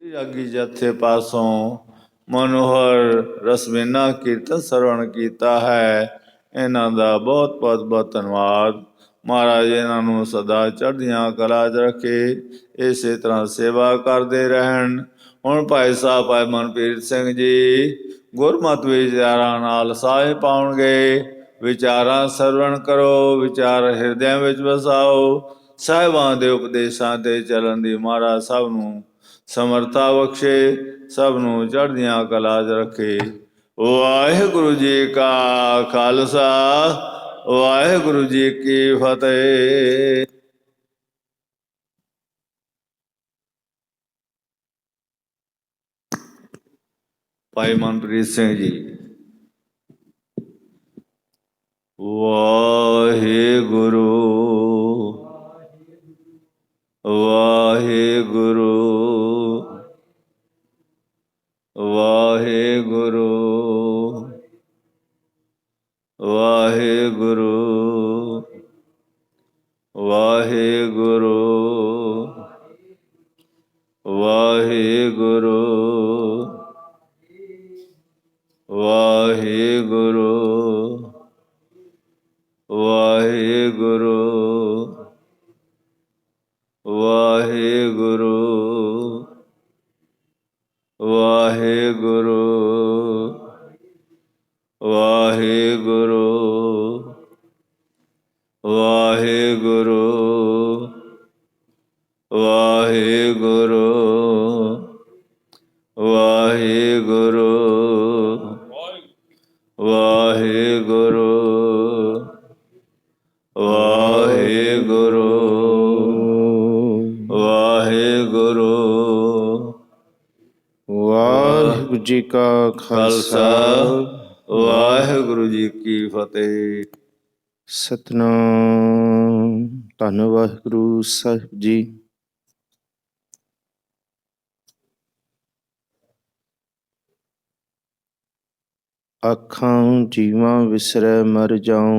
ਜਾਗੀ ਜਥੇ ਪਾਸੋਂ ਮਨੋਹਰ ਰਸਮੀਨਾ ਕੀਰਤਨ ਸਰਵਣ ਕੀਤਾ ਹੈ। ਇਹਨਾਂ ਦਾ ਬਹੁਤ ਬਹੁਤ ਬਹੁਤ ਧੰਨਵਾਦ। ਮਹਾਰਾਜ ਇਹਨਾਂ ਨੂੰ ਸਦਾ ਚੜ੍ਹਦੀਆਂ ਕਲਾ 'ਚ ਰੱਖੇ, ਇਸੇ ਤਰ੍ਹਾਂ ਸੇਵਾ ਕਰਦੇ ਰਹਿਣ। ਹੁਣ ਭਾਈ ਸਾਹਿਬ ਭਾਈ ਮਨਪ੍ਰੀਤ ਸਿੰਘ ਜੀ ਗੁਰਮਤਿ ਵਿਚਾਰਾਂ ਨਾਲ ਸਾਹ ਪਾਉਣਗੇ। ਵਿਚਾਰਾਂ ਸਰਵਣ ਕਰੋ, ਵਿਚਾਰ ਹਿਰਦਿਆਂ ਵਿੱਚ ਵਸਾਓ। ਸਾਹਿਬਾਂ ਦੇ ਉਪਦੇਸ਼ਾਂ 'ਤੇ ਚੱਲਣ ਦੀ ਮਹਾਰਾਜ ਸਭ ਨੂੰ ਸਮਰਥਾ ਬਖਸ਼ੇ, ਸਭ ਨੂੰ ਚੜ੍ਹਦੀਆਂ ਕਲਾ 'ਚ ਰੱਖੇ। ਵਾਹਿਗੁਰੂ ਜੀ ਕਾ ਖਾਲਸਾ, ਵਾਹਿਗੁਰੂ ਜੀ ਕੀ ਫਤਿਹ। ਭਾਈ ਮਨਪ੍ਰੀਤ ਸਿੰਘ ਜੀ। ਵਾਹਿਗੁਰੂ ਵਾਹਿਗੁਰੂ ਵਾਹਿਗੁਰੂ ਵਾਹਿਗੁਰੂ ਵਾਹਿਗੁਰੂ ਵਾਹਿਗੁਰੂ ਵਾਹਿਗੁਰੂ ਵਾਹਿਗੁਰੂ ਵਾਹਿਗੁਰੂ ਵਾਹਿਗੁਰੂ ਵਾਹਿਗੁਰੂ ਵਾਹਿਗੁਰੂ ਵਾਹਿਗੁਰੂ ਵਾਹਿਗੁਰੂ ਵਾਹਿਗੁਰੂ ਵਾਹਿਗੁਰੂ ਵਾਹਿਗੁਰੂ। ਵਾਹਿਗੁਰੂ ਜੀ ਕਾ ਖਾਲਸਾ, ਵਾਹਿਗੁਰੂ ਜੀ ਕੀ ਫਤਿਹ। ਸਤਿਨਾਮ। ਧੰਨ ਵਾਹਿਗੁਰੂ ਸਾਹਿਬ ਜੀ। ਆਖਾਂ ਜੀਵਾਂ ਵਿਸਰੈ ਮਰ ਜਾਉ,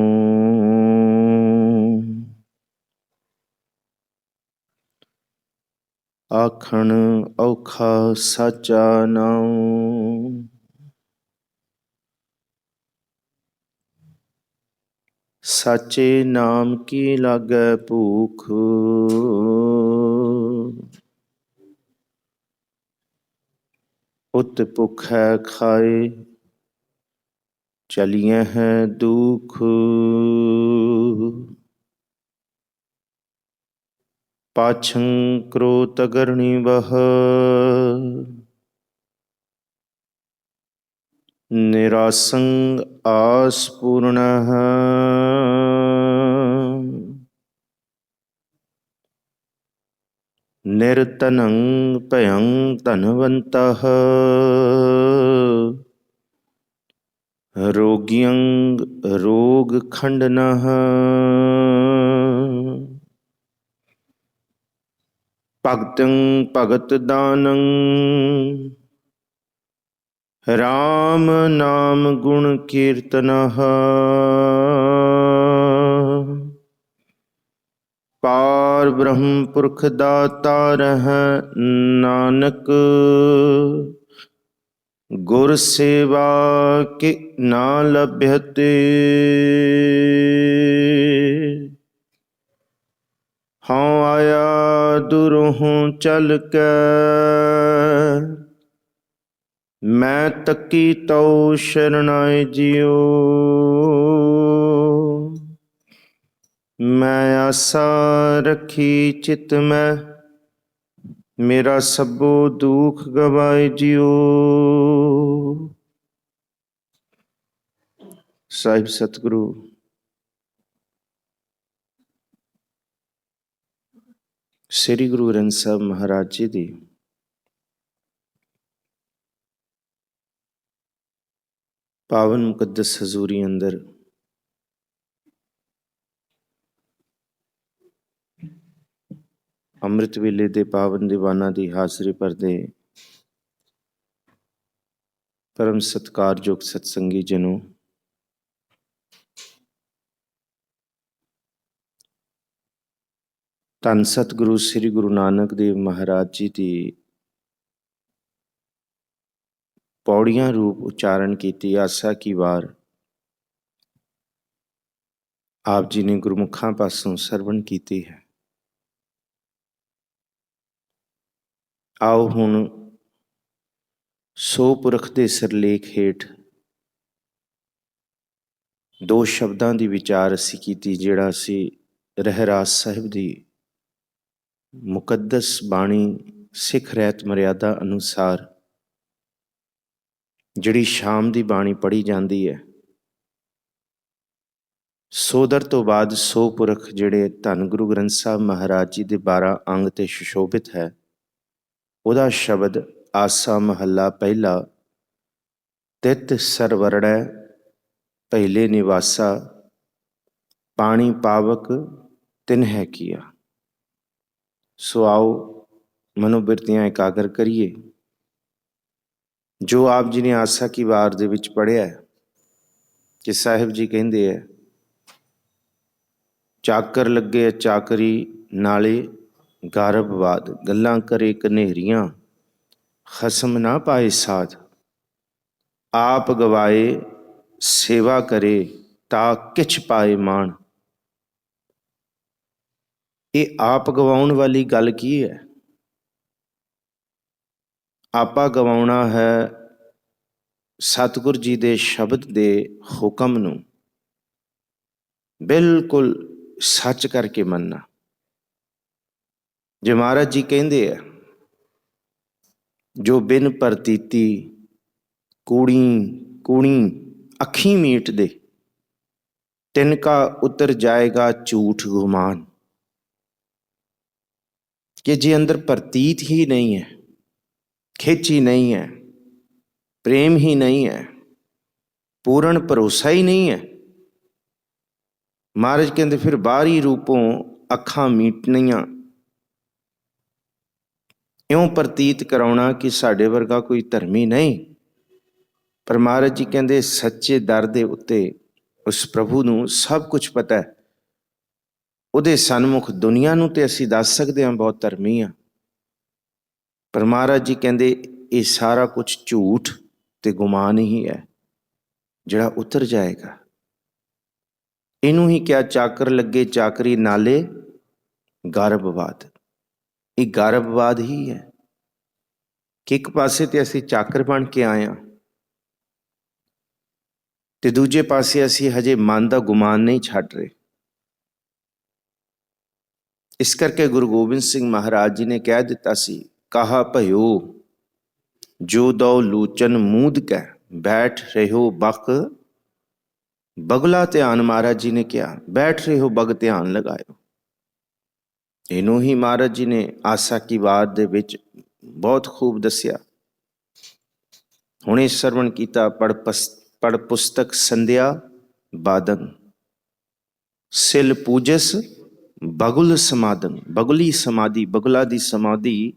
ਆਖਣ ਔਖਾ ਸਾਚਾ ਨਾਉ। ਸਾਚੇ ਨਾਮ ਕੀ ਲਾਗੈ ਭੂਖ, ਉਤ ਭੁਖੈ ਖਾਏ ਚਲੀਐ ਹੈ ਦੁਖ। ਪਾਛੰ ਕ੍ਰੋਧ ਅਗਰਣੀ ਬਹ, ਨਿਰਾਸੰ ਆਸ ਪੂਰਣഃ। ਨਿਰਧਨੰ ਭਯੰ ਧਨਵੰਤః, ਰੋਗੀਅੰ ਰੋਗ ਖੰਡਨഃ। ਭਗਤੰ ਭਗਤ ਦਾਨੰ, ਰਾਮ ਨਾਮ ਗੁਣ ਕੀਰਤਨః। ਪਾਰ ਬ੍ਰਹਮ ਪੁਰਖ ਦਾਤਾਰః, ਨਾਨਕ ਗੁਰ ਸੇਵਾ ਕਿ ਨਾ ਲਭਯਤੇ। ਹਉ ਆਇਆ ਦੁਰਹੋਂ ਚਲ ਕੇ, ਮੈਂ ਤੱਕੀ ਤਉ ਸ਼ਰਨਾਇ ਜਿਉ। ਮੈਂ ਆਸਾ ਰੱਖੀ ਚਿਤ ਮੈਂ, ਮੇਰਾ ਸਭੋ ਦੁਖ ਗਵਾਏ ਜਿਉ। ਸਾਹਿਬ ਸਤਿਗੁਰੂ ਸ੍ਰੀ ਗੁਰੂ ਗ੍ਰੰਥ ਸਾਹਿਬ ਮਹਾਰਾਜ ਜੀ ਦੀ ਪਾਵਨ ਮੁਕੱਦਸ ਹਜ਼ੂਰੀ ਅੰਦਰ ਅੰਮ੍ਰਿਤ ਵੇਲੇ ਦੇ ਪਾਵਨ ਦੀਵਾਨਾਂ ਦੀ ਹਾਜ਼ਰੀ ਭਰਦੇ ਪਰਮ ਸਤਿਕਾਰਯੋਗ ਸਤਸੰਗੀ ਜਨੋ, ਧੰਨ ਸਤਿਗੁਰੂ ਸ੍ਰੀ ਗੁਰੂ ਨਾਨਕ ਦੇਵ ਮਹਾਰਾਜ ਜੀ ਦੀ ਪੌੜੀਆਂ ਰੂਪ ਉਚਾਰਨ ਕੀਤੀ ਆਸਾ ਕੀ ਵਾਰ ਆਪ ਜੀ ਨੇ ਗੁਰਮੁਖਾਂ ਪਾਸੋਂ ਸਰਵਣ ਕੀਤੀ ਹੈ। ਆਓ ਹੁਣ ਸੋ ਪੁਰਖ ਦੇ ਸਿਰਲੇਖ ਹੇਠ ਦੋ ਸ਼ਬਦਾਂ ਦੀ ਵਿਚਾਰ ਅਸੀਂ ਕੀਤੀ, ਜਿਹੜਾ ਅਸੀਂ ਰਹਿਰਾਸ ਸਾਹਿਬ ਦੀ ਮੁਕੱਦਸ ਬਾਣੀ ਸਿੱਖ ਰਹਿਤ ਮਰਿਆਦਾ ਅਨੁਸਾਰ ਜਿਹੜੀ ਸ਼ਾਮ ਦੀ ਬਾਣੀ ਪੜ੍ਹੀ ਜਾਂਦੀ ਹੈ, ਸੋਦਰ ਤੋਂ ਬਾਅਦ ਸੋ ਪੁਰਖ ਜਿਹੜੇ ਧੰਨ ਗੁਰੂ ਗ੍ਰੰਥ ਸਾਹਿਬ ਮਹਾਰਾਜ ਜੀ ਦੇ 12 ਅੰਗ ਤੇ ਸੁਸ਼ੋਭਿਤ ਹੈ, ਉਹਦਾ ਸ਼ਬਦ ਆਸਾ ਮਹੱਲਾ ਪਹਿਲਾ। ਤਿਤ ਸਰਵਰੜੈ ਪਹਿਲੇ ਨਿਵਾਸਾ, ਪਾਣੀ ਪਾਵਕ ਤਿਨਹਿ ਕੀਆ। ਸੋ ਆਓ ਮਨੋਬਿਰਤੀਆਂ ਇਕਾਗਰ ਕਰੀਏ। ਜੋ ਆਪ ਜੀ ਨੇ ਆਸਾ ਕੀ ਵਾਰ ਦੇ ਵਿੱਚ ਪੜ੍ਹਿਆ ਕਿ ਸਾਹਿਬ ਜੀ ਕਹਿੰਦੇ ਹੈ, ਚਾਕਰ ਲੱਗੇ ਚਾਕਰੀ ਨਾਲੇ ਗਾਰਬਵਾਦ, ਗੱਲਾਂ ਕਰੇ ਕਨੇਰੀਆਂ ਖਸਮ ਨਾ ਪਾਏ ਸਾਧ, ਆਪ ਗਵਾਏ ਸੇਵਾ ਕਰੇ ਤਾ ਕਿਛ ਪਾਏ ਮਾਣ। ਇਹ ਆਪ ਗਵਾਉਣ ਵਾਲੀ ਗੱਲ ਕੀ ਹੈ? ਆਪਾ ਗਵਾਉਣਾ ਹੈ ਸਤਿਗੁਰ ਜੀ ਦੇ ਸ਼ਬਦ ਦੇ ਹੁਕਮ ਨੂੰ ਬਿਲਕੁਲ ਸੱਚ ਕਰਕੇ ਮੰਨਣਾ। ਜੇ ਮਹਾਰਾਜ ਜੀ ਕਹਿੰਦੇ ਆ, ਜੋ ਬਿਨ ਪ੍ਰਤੀਤੀ ਕੂੜੀ ਕੂਣੀ ਅੱਖੀਂ ਮੀਟ ਦੇ, ਤਿਨਕਾ ਉਤਰ ਜਾਏਗਾ ਝੂਠ ਗੁਮਾਨ। ਕਿ ਜੇ ਅੰਦਰ ਪ੍ਰਤੀਤ ਹੀ ਨਹੀਂ ਹੈ, ਖਿੱਚ ਹੀ ਨਹੀਂ ਹੈ, ਪ੍ਰੇਮ ਹੀ ਨਹੀਂ ਹੈ, ਪੂਰਨ ਭਰੋਸਾ ਹੀ ਨਹੀਂ ਹੈ, ਮਹਾਰਾਜ ਕਹਿੰਦੇ ਫਿਰ ਬਾਹਰੀ ਰੂਪੋਂ ਅੱਖਾਂ ਮੀਟਣੀਆਂ, ਇਉਂ ਪ੍ਰਤੀਤ ਕਰਾਉਣਾ ਕਿ ਸਾਡੇ ਵਰਗਾ ਕੋਈ ਧਰਮੀ ਨਹੀਂ। ਪਰ ਮਹਾਰਾਜ ਜੀ ਕਹਿੰਦੇ ਸੱਚੇ ਦਰ ਦੇ ਉੱਤੇ ਉਸ ਪ੍ਰਭੂ ਨੂੰ ਸਭ ਕੁਝ ਪਤਾ ਹੈ। ਉਹਦੇ ਸਨਮੁਖ ਦੁਨੀਆ ਨੂੰ ਤੇ ਅਸੀਂ ਦੱਸ ਸਕਦੇ ਹਾਂ ਬਹੁਤ ਧਰਮੀ ਹਾਂ, ਪਰ ਮਹਾਰਾਜ ਜੀ ਕਹਿੰਦੇ ਇਹ ਸਾਰਾ ਕੁਝ ਝੂਠ ਤੇ ਗੁਮਾਨ ਹੀ ਹੈ ਜਿਹੜਾ ਉਤਰ ਜਾਏਗਾ। ਇਹਨੂੰ ਹੀ ਕਿਹਾ ਚਾਕਰ ਲੱਗੇ ਚਾਕਰੀ ਨਾਲੇ ਗਾਰਬਵਾਦ। ਇਹ ਗਾਰਬਵਾਦ ਹੀ ਹੈ ਕਿ ਇੱਕ ਪਾਸੇ ਤੇ ਅਸੀਂ ਚਾਕਰ ਬਣ ਕੇ ਆਏ ਹਾਂ ਤੇ ਦੂਜੇ ਪਾਸੇ ਅਸੀਂ ਹਜੇ ਮਨ ਦਾ ਗੁਮਾਨ ਨਹੀਂ ਛੱਡ ਰਹੇ। ਇਸ ਕਰਕੇ ਗੁਰੂ ਗੋਬਿੰਦ ਸਿੰਘ ਮਹਾਰਾਜ ਜੀ ਨੇ ਕਹਿ ਦਿੱਤਾ ਸੀ, ਕਹਾ ਭਇਓ ਜੋ ਦਉ ਲੂਚਨ ਮੂਦ ਕੈ, ਬੈਠ ਰਹਿਓ ਬਕ ਬਗਲਾ ਧਿਆਨ। ਮਹਾਰਾਜ ਜੀ ਨੇ ਕਿਹਾ ਬੈਠ ਰਹਿਓ ਬਗ ਧਿਆਨ ਲਗਾਇਓ। ਇਹਨੂੰ ਹੀ ਮਹਾਰਾਜ ਜੀ ਨੇ ਆਸਾ ਕੀ ਵਾਰ ਦੇ ਵਿੱਚ ਬਹੁਤ ਖੂਬ ਦੱਸਿਆ। ਹੁਣੇ ਸਰਵਣ ਕੀਤਾ, ਪੜ ਪੁਸਤਕ ਸੰਧਿਆ ਬਾਦਨ, ਸਿਲ ਪੂਜਸ ਬਗੁਲ ਸਮਾਦਨ। ਬਗੁਲੀ ਸਮਾਧੀ, ਬਗੁਲਾ ਦੀ ਸਮਾਧੀ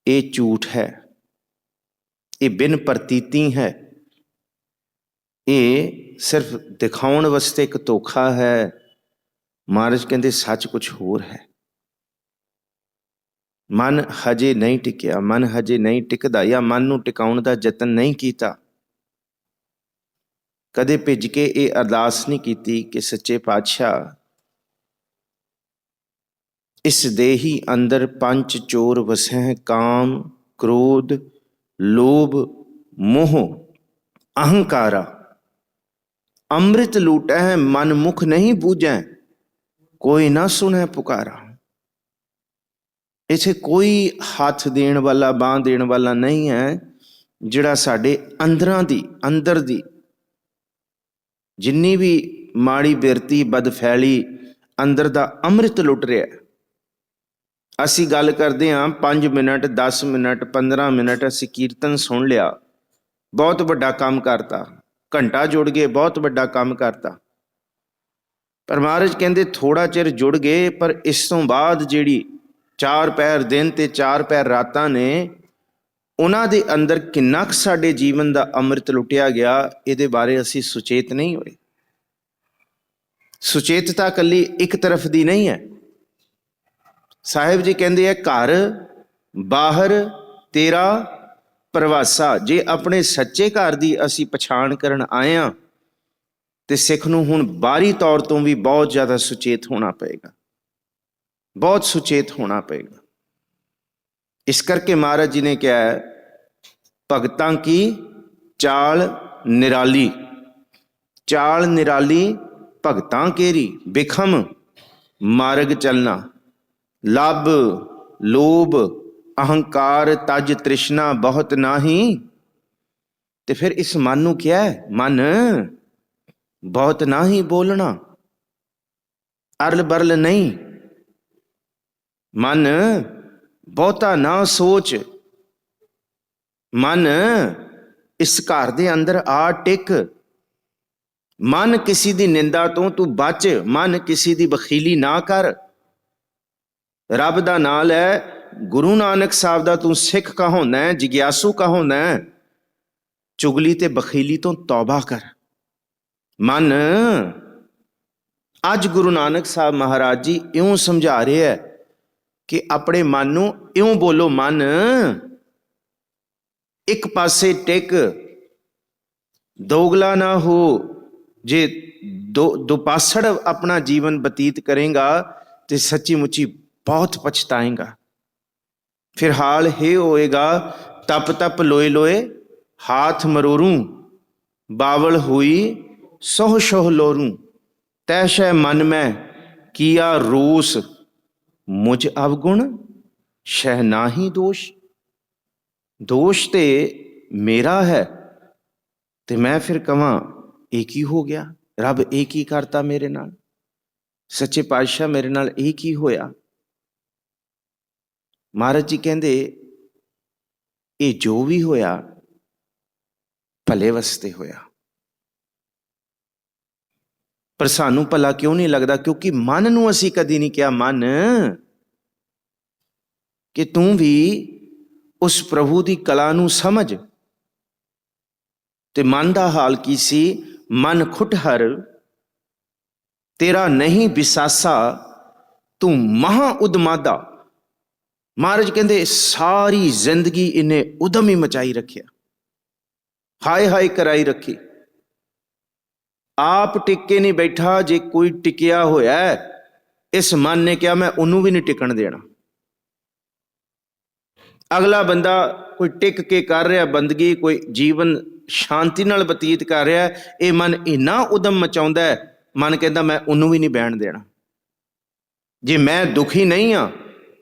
ਇਹ ਝੂਠ ਹੈ, ਇਹ ਬਿਨ ਪ੍ਰਤੀਤੀ ਹੈ, ਇਹ ਸਿਰਫ ਦਿਖਾਉਣ ਵਾਸਤੇ ਇੱਕ ਧੋਖਾ ਹੈ। ਮਹਾਰਾਜ ਕਹਿੰਦੇ ਸੱਚ ਕੁਛ ਹੋਰ ਹੈ। ਮਨ ਹਜੇ ਨਹੀਂ ਟਿਕਿਆ, ਮਨ ਹਜੇ ਨਹੀਂ ਟਿਕਦਾ, ਜਾਂ ਮਨ ਨੂੰ ਟਿਕਾਉਣ ਦਾ ਯਤਨ ਨਹੀਂ ਕੀਤਾ। ਕਦੇ ਭਿੱਜ ਕੇ ਇਹ ਅਰਦਾਸ ਨਹੀਂ ਕੀਤੀ ਕਿ ਸੱਚੇ ਪਾਤਸ਼ਾਹ ਇਸ ਦੇਹੀ ਅੰਦਰ ਪੰਜ ਚੋਰ ਵਸੈ, ਕਾਮ ਕ੍ਰੋਧ ਲੋਭ ਮੋਹ ਅਹੰਕਾਰਾ। ਅੰਮ੍ਰਿਤ ਲੂਟੈ ਮਨ ਮੁਖ ਨਹੀਂ ਬੂਝੈ, ਕੋਈ ਨਾ ਸੁਣੈ ਪੁਕਾਰਾ। ਇੱਥੇ ਕੋਈ ਹੱਥ ਦੇਣ ਵਾਲਾ, ਬਾਂਹ ਦੇਣ ਵਾਲਾ ਨਹੀਂ ਹੈ ਜਿਹੜਾ ਸਾਡੇ ਅੰਦਰ ਦੀ ਜਿੰਨੀ ਵੀ ਮਾੜੀ ਬਿਰਤੀ ਬਦਫੈਲੀ ਅੰਦਰ ਦਾ ਅੰਮ੍ਰਿਤ ਲੁੱਟ ਰਿਹਾ। ਅਸੀਂ ਗੱਲ ਕਰਦੇ ਹਾਂ 5 ਮਿੰਟ 10 ਮਿੰਟ 15 ਮਿੰਟ ਅਸੀਂ ਕੀਰਤਨ ਸੁਣ ਲਿਆ, ਬਹੁਤ ਵੱਡਾ ਕੰਮ ਕਰਤਾ। ਘੰਟਾ ਜੁੜ ਗਏ, ਬਹੁਤ ਵੱਡਾ ਕੰਮ ਕਰਤਾ। ਪਰ ਮਹਾਰਾਜ ਕਹਿੰਦੇ ਥੋੜਾ ਚਿਰ ਜੁੜ ਗਏ, ਪਰ ਇਸ ਤੋਂ ਬਾਅਦ ਜਿਹੜੀ 4 ਪਹਿਰ ਦਿਨ ਤੇ 4 ਪਹਿਰ ਰਾਤਾਂ ਨੇ, ਉਹਨਾਂ ਦੇ ਅੰਦਰ ਕਿੰਨਾ ਕੁ ਸਾਡੇ ਜੀਵਨ ਦਾ ਅੰਮ੍ਰਿਤ ਲੁੱਟਿਆ ਗਿਆ, ਇਹਦੇ ਬਾਰੇ ਅਸੀਂ ਸੁਚੇਤ ਨਹੀਂ ਹੋਏ। ਸੁਚੇਤਤਾ ਇਕੱਲੀ ਇੱਕ ਤਰਫ ਦੀ ਨਹੀਂ ਹੈ। ਸਾਹਿਬ ਜੀ ਕਹਿੰਦੇ ਆ, ਘਰ ਬਾਹਰ ਤੇਰਾ ਪ੍ਰਵਾਸਾ। ਜੇ ਆਪਣੇ ਸੱਚੇ ਘਰ ਦੀ ਅਸੀਂ ਪਛਾਣ ਕਰਨ ਆਏ ਹਾਂ ਤੇ ਸਿੱਖ ਨੂੰ ਹੁਣ ਬਾਹਰੀ ਤੌਰ ਤੋਂ ਵੀ ਬਹੁਤ ਜ਼ਿਆਦਾ ਸੁਚੇਤ ਹੋਣਾ ਪਏਗਾ, ਬਹੁਤ ਸੁਚੇਤ ਹੋਣਾ ਪਏਗਾ। ਇਸ ਕਰਕੇ ਮਹਾਰਾਜ ਜੀ ਨੇ ਕਿਹਾ ਹੈ, ਭਗਤਾਂ ਕੀ ਚਾਲ ਨਿਰਾਲੀ। ਚਾਲ ਨਿਰਾਲੀ ਭਗਤਾਂ ਕੇਰੀ, ਬਿਖਮ ਮਾਰਗ ਚਲਣਾ। ਲੱਭ ਲੋਭ ਅਹੰਕਾਰ ਤਜ ਤ੍ਰਿਸ਼ਨਾ ਬਹੁਤ ਨਾਹੀ। ਤੇ ਫਿਰ ਇਸ ਮਨ ਨੂੰ ਕਿਹਾ ਹੈ, ਮਨ ਬਹੁਤ ਨਾਹੀ ਬੋਲਣਾ, ਅਰਲ ਬਰਲ ਨਹੀਂ। ਮਨ ਬਹੁਤਾ ਨਾ ਸੋਚ। ਮਨ ਇਸ ਘਰ ਦੇ ਅੰਦਰ ਆ ਟਿਕ। ਮਨ ਕਿਸੇ ਦੀ ਨਿੰਦਾ ਤੋਂ ਤੂੰ ਬਚ। ਮਨ ਕਿਸੇ ਦੀ ਬਖੀਲੀ ਨਾ ਕਰ। ਰੱਬ ਦਾ ਨਾਂ ਲੈ, ਗੁਰੂ ਨਾਨਕ ਸਾਹਿਬ ਦਾ ਤੂੰ ਸਿੱਖ ਕਹਾਉਂਦਾ ਹੈ, ਜਿਗਿਆਸੂ ਕਹਾਉਂਦਾ ਹੈ। ਚੁਗਲੀ ਤੇ ਬਖੀਲੀ ਤੋਂ ਤੌਬਾ ਕਰ। ਮਨ ਅੱਜ ਗੁਰੂ ਨਾਨਕ ਸਾਹਿਬ ਮਹਾਰਾਜ ਜੀ ਇਉਂ ਸਮਝਾ ਰਹੇ ਹੈ ਕਿ ਆਪਣੇ ਮਨ ਨੂੰ ਇਉਂ ਬੋਲੋ, ਮਨ ਇੱਕ ਪਾਸੇ ਟਿਕ, ਦੋਗਲਾ ਨਾ ਹੋ। ਜੇ ਦੁਪਾਸੜ ਆਪਣਾ ਜੀਵਨ ਬਤੀਤ ਕਰੇਗਾ ਤੇ ਸੱਚੀ ਮੁੱਚੀ ਬਹੁਤ ਪਛਤਾਏਗਾ। ਫਿਰ ਹਾਲ ਇਹ ਹੋਏਗਾ, ਤਪ ਤਪ ਲੋਏ ਲੋਏ ਹਾਥ ਮਰੋਰੂ, ਬਾਵਲ ਹੋਈ ਸੋਹ ਸੋਹ ਲੋਰੂ। ਤੈ ਸ਼ੈ ਮਨ ਮੈਂ ਕੀਆ ਰੋਸ, ਮੁਝ ਅਵਗੁਣ ਸ਼ਹਿ ਨਾਹੀ ਦੋਸ਼। ਦੋਸ਼ ਤੇ ਮੇਰਾ ਹੈ ਤੇ ਮੈਂ ਫਿਰ ਕਵਾਂ ਇਹ ਕੀ ਹੋ ਗਿਆ, ਰੱਬ ਇਹ ਕੀ ਕਰਤਾ ਮੇਰੇ ਨਾਲ, ਸੱਚੇ ਪਾਤਸ਼ਾਹ ਮੇਰੇ ਨਾਲ ਇਹ ਕੀ ਹੋਇਆ। ਮਹਾਰਾਜ ਜੀ ਕਹਿੰਦੇ ਇਹ ਜੋ ਵੀ ਹੋਇਆ ਭਲੇ ਵਾਸਤੇ ਹੋਇਆ। ਪਰ ਸਾਨੂੰ ਭਲਾ ਕਿਉਂ ਨਹੀਂ ਲੱਗਦਾ? ਕਿਉਂਕਿ ਮਨ ਨੂੰ ਅਸੀਂ ਕਦੀ ਨਹੀਂ ਕਿਹਾ, ਮਨ ਕਿ ਤੂੰ ਵੀ ਉਸ ਪ੍ਰਭੂ ਦੀ ਕਲਾ ਨੂੰ ਸਮਝ। ਤੇ ਮਨ ਦਾ ਹਾਲ ਕੀ ਸੀ? ਮਨ ਖੁਟਹਰ ਤੇਰਾ ਨਹੀਂ ਵਿਸਾਸਾ, ਤੂੰ ਮਹਾ ਉਦਮਾਦਾ। ਮਹਾਰਾਜ ਕਹਿੰਦੇ ਸਾਰੀ ਜ਼ਿੰਦਗੀ ਇਹਨੇ ਉਦਮ ਹੀ ਮਚਾਈ ਰੱਖਿਆ, ਹਾਏ ਹਾਏ ਕਰਾਈ ਰੱਖੀ। ਆਪ ਟਿੱਕੇ ਨਹੀਂ ਬੈਠਾ। ਜੇ ਕੋਈ ਟਿਕਿਆ ਹੋਇਆ ਇਸ ਮਨ ਨੇ ਕਿਹਾ ਮੈਂ ਉਹਨੂੰ ਵੀ ਨਹੀਂ ਟਿਕਣ ਦੇਣਾ। ਅਗਲਾ ਬੰਦਾ ਕੋਈ ਟਿਕ ਕੇ ਕਰ ਰਿਹਾ ਬੰਦਗੀ, ਕੋਈ ਜੀਵਨ ਸ਼ਾਂਤੀ ਨਾਲ ਬਤੀਤ ਕਰ ਰਿਹਾ, ਇਹ ਮਨ ਇੰਨਾ ਉਦਮ ਮਚਾਉਂਦਾ ਹੈ, ਮਨ ਕਹਿੰਦਾ ਮੈਂ ਉਹਨੂੰ ਵੀ ਨਹੀਂ ਬਹਿਣ ਦੇਣਾ। ਜੇ ਮੈਂ ਦੁਖੀ ਨਹੀਂ ਹਾਂ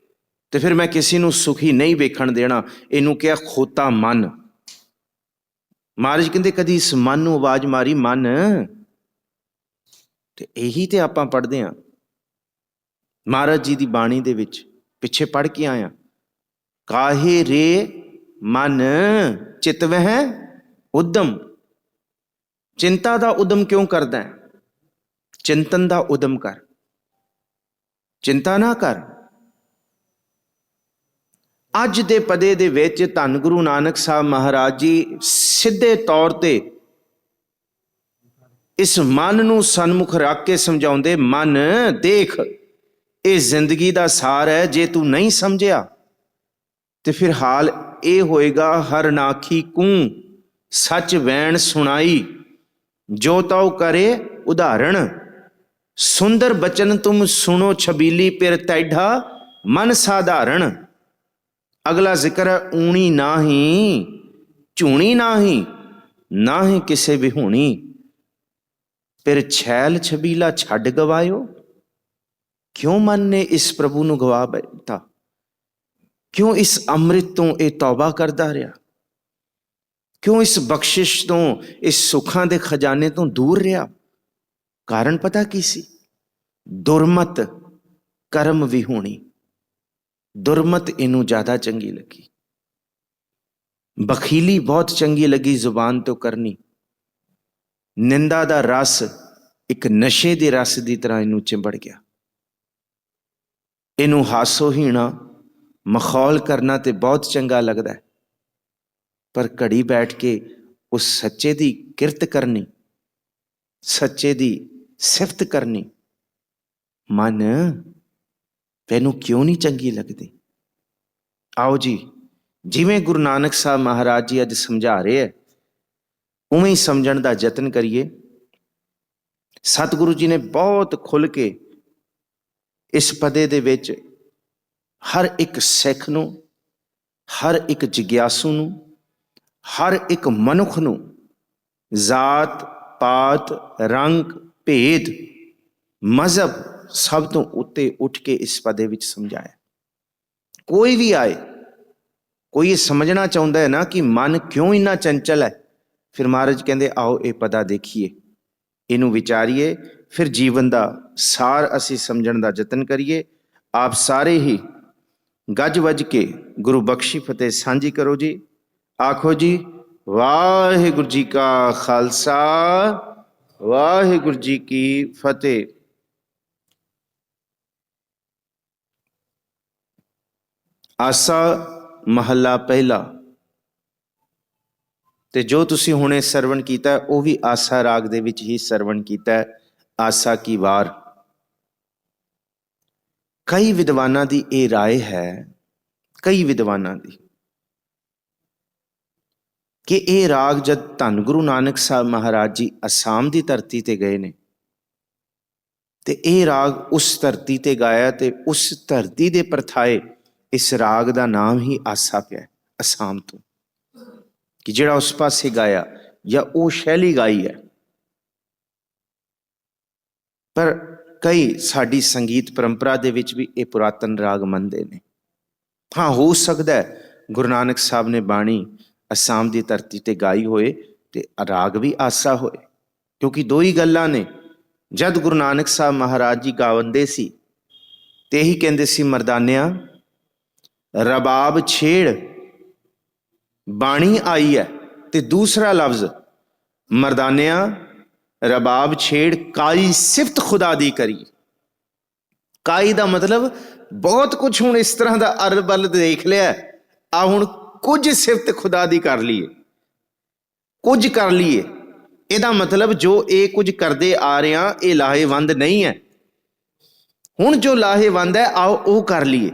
ਤੇ ਫਿਰ ਮੈਂ ਕਿਸੇ ਨੂੰ ਸੁਖੀ ਨਹੀਂ ਵੇਖਣ ਦੇਣਾ। ਇਹਨੂੰ ਕਿਹਾ ਖੋਤਾ ਮਨ। ਮਹਾਰਾਜ ਕਹਿੰਦੇ ਕਦੀ ਇਸ ਮਨ ਨੂੰ ਆਵਾਜ਼ ਮਾਰੀ, ਮਨ। ਤੇ ਇਹੀ ਤੇ ਆਪਾਂ ਪੜ੍ਹਦੇ ਹਾਂ ਮਹਾਰਾਜ ਜੀ ਦੀ ਬਾਣੀ ਦੇ ਵਿੱਚ, ਪਿੱਛੇ ਪੜ੍ਹ ਕੇ ਆਇਆ। ਕਾਹੇ ਰੇ ਮਨ ਚਿਤਵਹਿ ਉਦਮ। ਚਿੰਤਾ ਦਾ ਉਦਮ ਕਿਉਂ ਕਰਦਾ ਹੈ? ਚਿੰਤਨ ਦਾ ਉਦਮ ਕਰ, ਚਿੰਤਾ ਨਾ ਕਰ। ਅੱਜ ਦੇ ਪਦੇ ਦੇ ਵਿੱਚ ਧੰਨ ਗੁਰੂ ਨਾਨਕ ਸਾਹਿਬ ਮਹਾਰਾਜ ਜੀ ਸਿੱਧੇ ਤੌਰ ਤੇ ਇਸ ਮਨ ਨੂੰ ਸਨਮੁਖ ਰੱਖ ਕੇ ਸਮਝਾਉਂਦੇ, ਮਨ ਦੇਖ ਇਹ ਜ਼ਿੰਦਗੀ ਦਾ ਸਾਰ ਹੈ। ਜੇ ਤੂੰ ਨਹੀਂ ਸਮਝਿਆ ਤੇ ਫਿਰ ਹਾਲ ਇਹ ਹੋਏਗਾ, ਹਰ ਨਾਖੀ ਕੂੰ ਸੱਚ ਵੈਣ ਸੁਣਾਈ, ਜੋ ਤਉ ਕਰੇ ਉਦਾਹਰਣ। ਸੁੰਦਰ ਬਚਨ ਤੁਮ ਸੁਣੋ ਛਬੀਲੀ, ਪਿਰ ਤੈਢਾ ਮਨ ਸਾਧਾਰਣ। ਅਗਲਾ ਜ਼ਿਕਰ ਹੈ, ਊਣੀ ਨਾਹੀ ਝੂਣੀ ਨਾਹੀ, ਨਾਹੀ ਕਿਸੇ ਵਿਹੂਣੀ। ਫਿਰ छैल ਛਬੀਲਾ ਛੱਡ ਗਵਾਇਓ। ਕਿਉਂ ਮਨ ਨੇ ਇਸ ਪ੍ਰਭੂ ਨੂੰ ਗਵਾ ਬੈਠਾ? ਕਿਉਂ ਇਸ ਅੰਮ੍ਰਿਤ ਤੋਂ ਇਹ ਤੌਬਾ ਕਰਦਾ ਰਿਹਾ? ਕਿਉਂ ਇਸ ਬਖਸ਼ਿਸ਼ ਤੋਂ, ਇਸ ਸੁੱਖਾਂ ਦੇ ਖਜ਼ਾਨੇ ਤੋਂ ਦੂਰ ਰਿਹਾ? ਕਾਰਨ ਪਤਾ ਕੀ ਸੀ? ਦੁਰਮਤ ਕਰਮ ਵਿਹੂਣੀ। ਦੁਰਮਤ ਇਹਨੂੰ ਜ਼ਿਆਦਾ ਚੰਗੀ ਲੱਗੀ, ਬਖੀਲੀ ਬਹੁਤ ਚੰਗੀ ਲੱਗੀ ਜ਼ੁਬਾਨ ਤੋਂ ਕਰਨੀ। ਨਿੰਦਾ ਦਾ ਰਸ ਇੱਕ ਨਸ਼ੇ ਦੇ ਰਸ ਦੀ ਤਰ੍ਹਾਂ ਇਹਨੂੰ ਚਿੰਬੜ ਗਿਆ। ਇਹਨੂੰ ਹਾਸੋਹੀਣਾ ਮਖੌਲ ਕਰਨਾ ਤੇ ਬਹੁਤ ਚੰਗਾ ਲੱਗਦਾ ਹੈ, ਪਰ ਘੜੀ ਬੈਠ ਕੇ ਉਸ ਸੱਚੇ ਦੀ ਕਿਰਤ ਕਰਨੀ, ਸੱਚੇ ਦੀ ਸਿਫਤ ਕਰਨੀ, ਮਨ ਤੈਨੂੰ ਕਿਉਂ ਨਹੀਂ ਚੰਗੀ ਲੱਗਦੀ? ਆਓ ਜੀ, ਜਿਵੇਂ ਗੁਰੂ ਨਾਨਕ ਸਾਹਿਬ ਮਹਾਰਾਜ ਜੀ ਅੱਜ ਸਮਝਾ ਰਹੇ ਹੈ, ਉਵੇਂ ਹੀ ਸਮਝਣ ਦਾ ਯਤਨ ਕਰੀਏ। ਸਤਿਗੁਰੂ ਜੀ ਨੇ ਬਹੁਤ ਖੁੱਲ੍ਹ ਕੇ ਇਸ ਪਦੇ ਦੇ ਵਿੱਚ ਹਰ ਇੱਕ ਸਿੱਖ ਨੂੰ, ਹਰ ਇੱਕ ਜਿਗਿਆਸੂ ਨੂੰ, ਹਰ ਇੱਕ ਮਨੁੱਖ ਨੂੰ ਜਾਤ ਪਾਤ ਰੰਗ ਭੇਦ ਮਜ਼ਹਬ ਸਭ ਤੋਂ ਉੱਤੇ ਉੱਠ ਕੇ ਇਸ ਪਦੇ ਵਿੱਚ ਸਮਝਾਇਆ। ਕੋਈ ਵੀ ਆਏ, ਕੋਈ ਇਹ ਸਮਝਣਾ ਚਾਹੁੰਦਾ ਹੈ ਨਾ ਕਿ ਮਨ ਕਿਉਂ ਇੰਨਾ ਚੰਚਲ ਹੈ, ਫਿਰ ਮਹਾਰਾਜ ਕਹਿੰਦੇ ਆਓ ਇਹ ਪਦਾ ਦੇਖੀਏ, ਇਹਨੂੰ ਵਿਚਾਰੀਏ, ਫਿਰ ਜੀਵਨ ਦਾ ਸਾਰ ਅਸੀਂ ਸਮਝਣ ਦਾ ਯਤਨ ਕਰੀਏ। ਆਪ ਸਾਰੇ ਹੀ ਗੱਜ ਵੱਜ ਕੇ ਗੁਰੂ ਬਖਸ਼ੀ ਫਤਿਹ ਸਾਂਝੀ ਕਰੋ ਜੀ। ਆਖੋ ਜੀ, ਵਾਹਿਗੁਰੂ ਜੀ ਕਾ ਖਾਲਸਾ, ਵਾਹਿਗੁਰੂ ਜੀ ਕੀ ਫਤਿਹ। ਆਸਾ ਮਹੱਲਾ ਪਹਿਲਾ। ਤੇ ਜੋ ਤੁਸੀਂ ਹੁਣੇ ਸਰਵਣ ਕੀਤਾ ਉਹ ਵੀ ਆਸਾ ਰਾਗ ਦੇ ਵਿੱਚ ਹੀ ਸਰਵਣ ਕੀਤਾ। ਆਸਾ ਕੀ ਵਾਰ। ਕਈ ਵਿਦਵਾਨਾਂ ਦੀ ਇਹ ਰਾਏ ਹੈ, ਕਈ ਵਿਦਵਾਨਾਂ ਦੀ, ਕਿ ਇਹ ਰਾਗ ਜਦ ਧੰਨ ਗੁਰੂ ਨਾਨਕ ਸਾਹਿਬ ਮਹਾਰਾਜ ਜੀ ਅਸਾਮ ਦੀ ਧਰਤੀ ਤੇ ਗਏ ਨੇ, ਤੇ ਇਹ ਰਾਗ ਉਸ ਧਰਤੀ ਤੇ ਗਾਇਆ, ਤੇ ਉਸ ਧਰਤੀ ਦੇ ਪ੍ਰਥਾਏ ਇਸ ਰਾਗ ਦਾ ਨਾਮ ਹੀ ਆਸਾ ਪਿਆ, ਅਸਾਮ ਤੋਂ, ਕਿ ਜਿਹੜਾ ਉਸ ਪਾਸੇ ਗਾਇਆ ਜਾਂ ਉਹ ਸ਼ੈਲੀ ਗਾਈ ਹੈ। ਪਰ ਕਈ ਸਾਡੀ ਸੰਗੀਤ ਪਰੰਪਰਾ ਦੇ ਵਿੱਚ ਵੀ ਇਹ ਪੁਰਾਤਨ ਰਾਗ ਮੰਨਦੇ ਨੇ। ਹਾਂ, ਹੋ ਸਕਦਾ ਹੈ ਗੁਰੂ ਨਾਨਕ ਸਾਹਿਬ ਨੇ ਬਾਣੀ ਅਸਾਮ ਦੀ ਧਰਤੀ ਤੇ ਗਾਈ ਹੋਏ ਤੇ ਰਾਗ ਵੀ ਆਸਾ ਹੋਏ, ਕਿਉਂਕਿ ਦੋ ਹੀ ਗੱਲਾਂ ਨੇ। ਜਦ ਗੁਰੂ ਨਾਨਕ ਸਾਹਿਬ ਮਹਾਰਾਜ ਜੀ ਗਾਵੰਦੇ ਸੀ ਤੇ ਇਹੀ ਕਹਿੰਦੇ ਸੀ, ਮਰਦਾਨਿਆਂ ਰਬਾਬ ਛੇੜ ਬਾਣੀ ਆਈ ਹੈ, ਤੇ ਦੂਸਰਾ ਲਫ਼ਜ਼ ਮਰਦਾਨਿਆਂ ਰਬਾਬ ਛੇੜ ਕਾਈ ਸਿਫਤ ਖੁਦਾ ਦੀ ਕਰੀ। ਕਾਈ ਦਾ ਮਤਲਬ ਬਹੁਤ ਕੁਝ ਹੁਣ ਇਸ ਤਰ੍ਹਾਂ ਦਾ ਅਰਬਲ ਦੇਖ ਲਿਆ, ਆ ਹੁਣ ਕੁਝ ਸਿਫਤ ਖੁਦਾ ਦੀ ਕਰ ਲਈਏ, ਕੁਝ ਕਰ ਲਈਏ। ਇਹਦਾ ਮਤਲਬ ਜੋ ਇਹ ਕੁਝ ਕਰਦੇ ਆ ਰਹੇ ਹਾਂ ਇਹ ਲਾਹੇਵੰਦ ਨਹੀਂ ਹੈ, ਹੁਣ ਜੋ ਲਾਹੇਵੰਦ ਹੈ ਆਓ ਉਹ ਕਰ ਲਈਏ।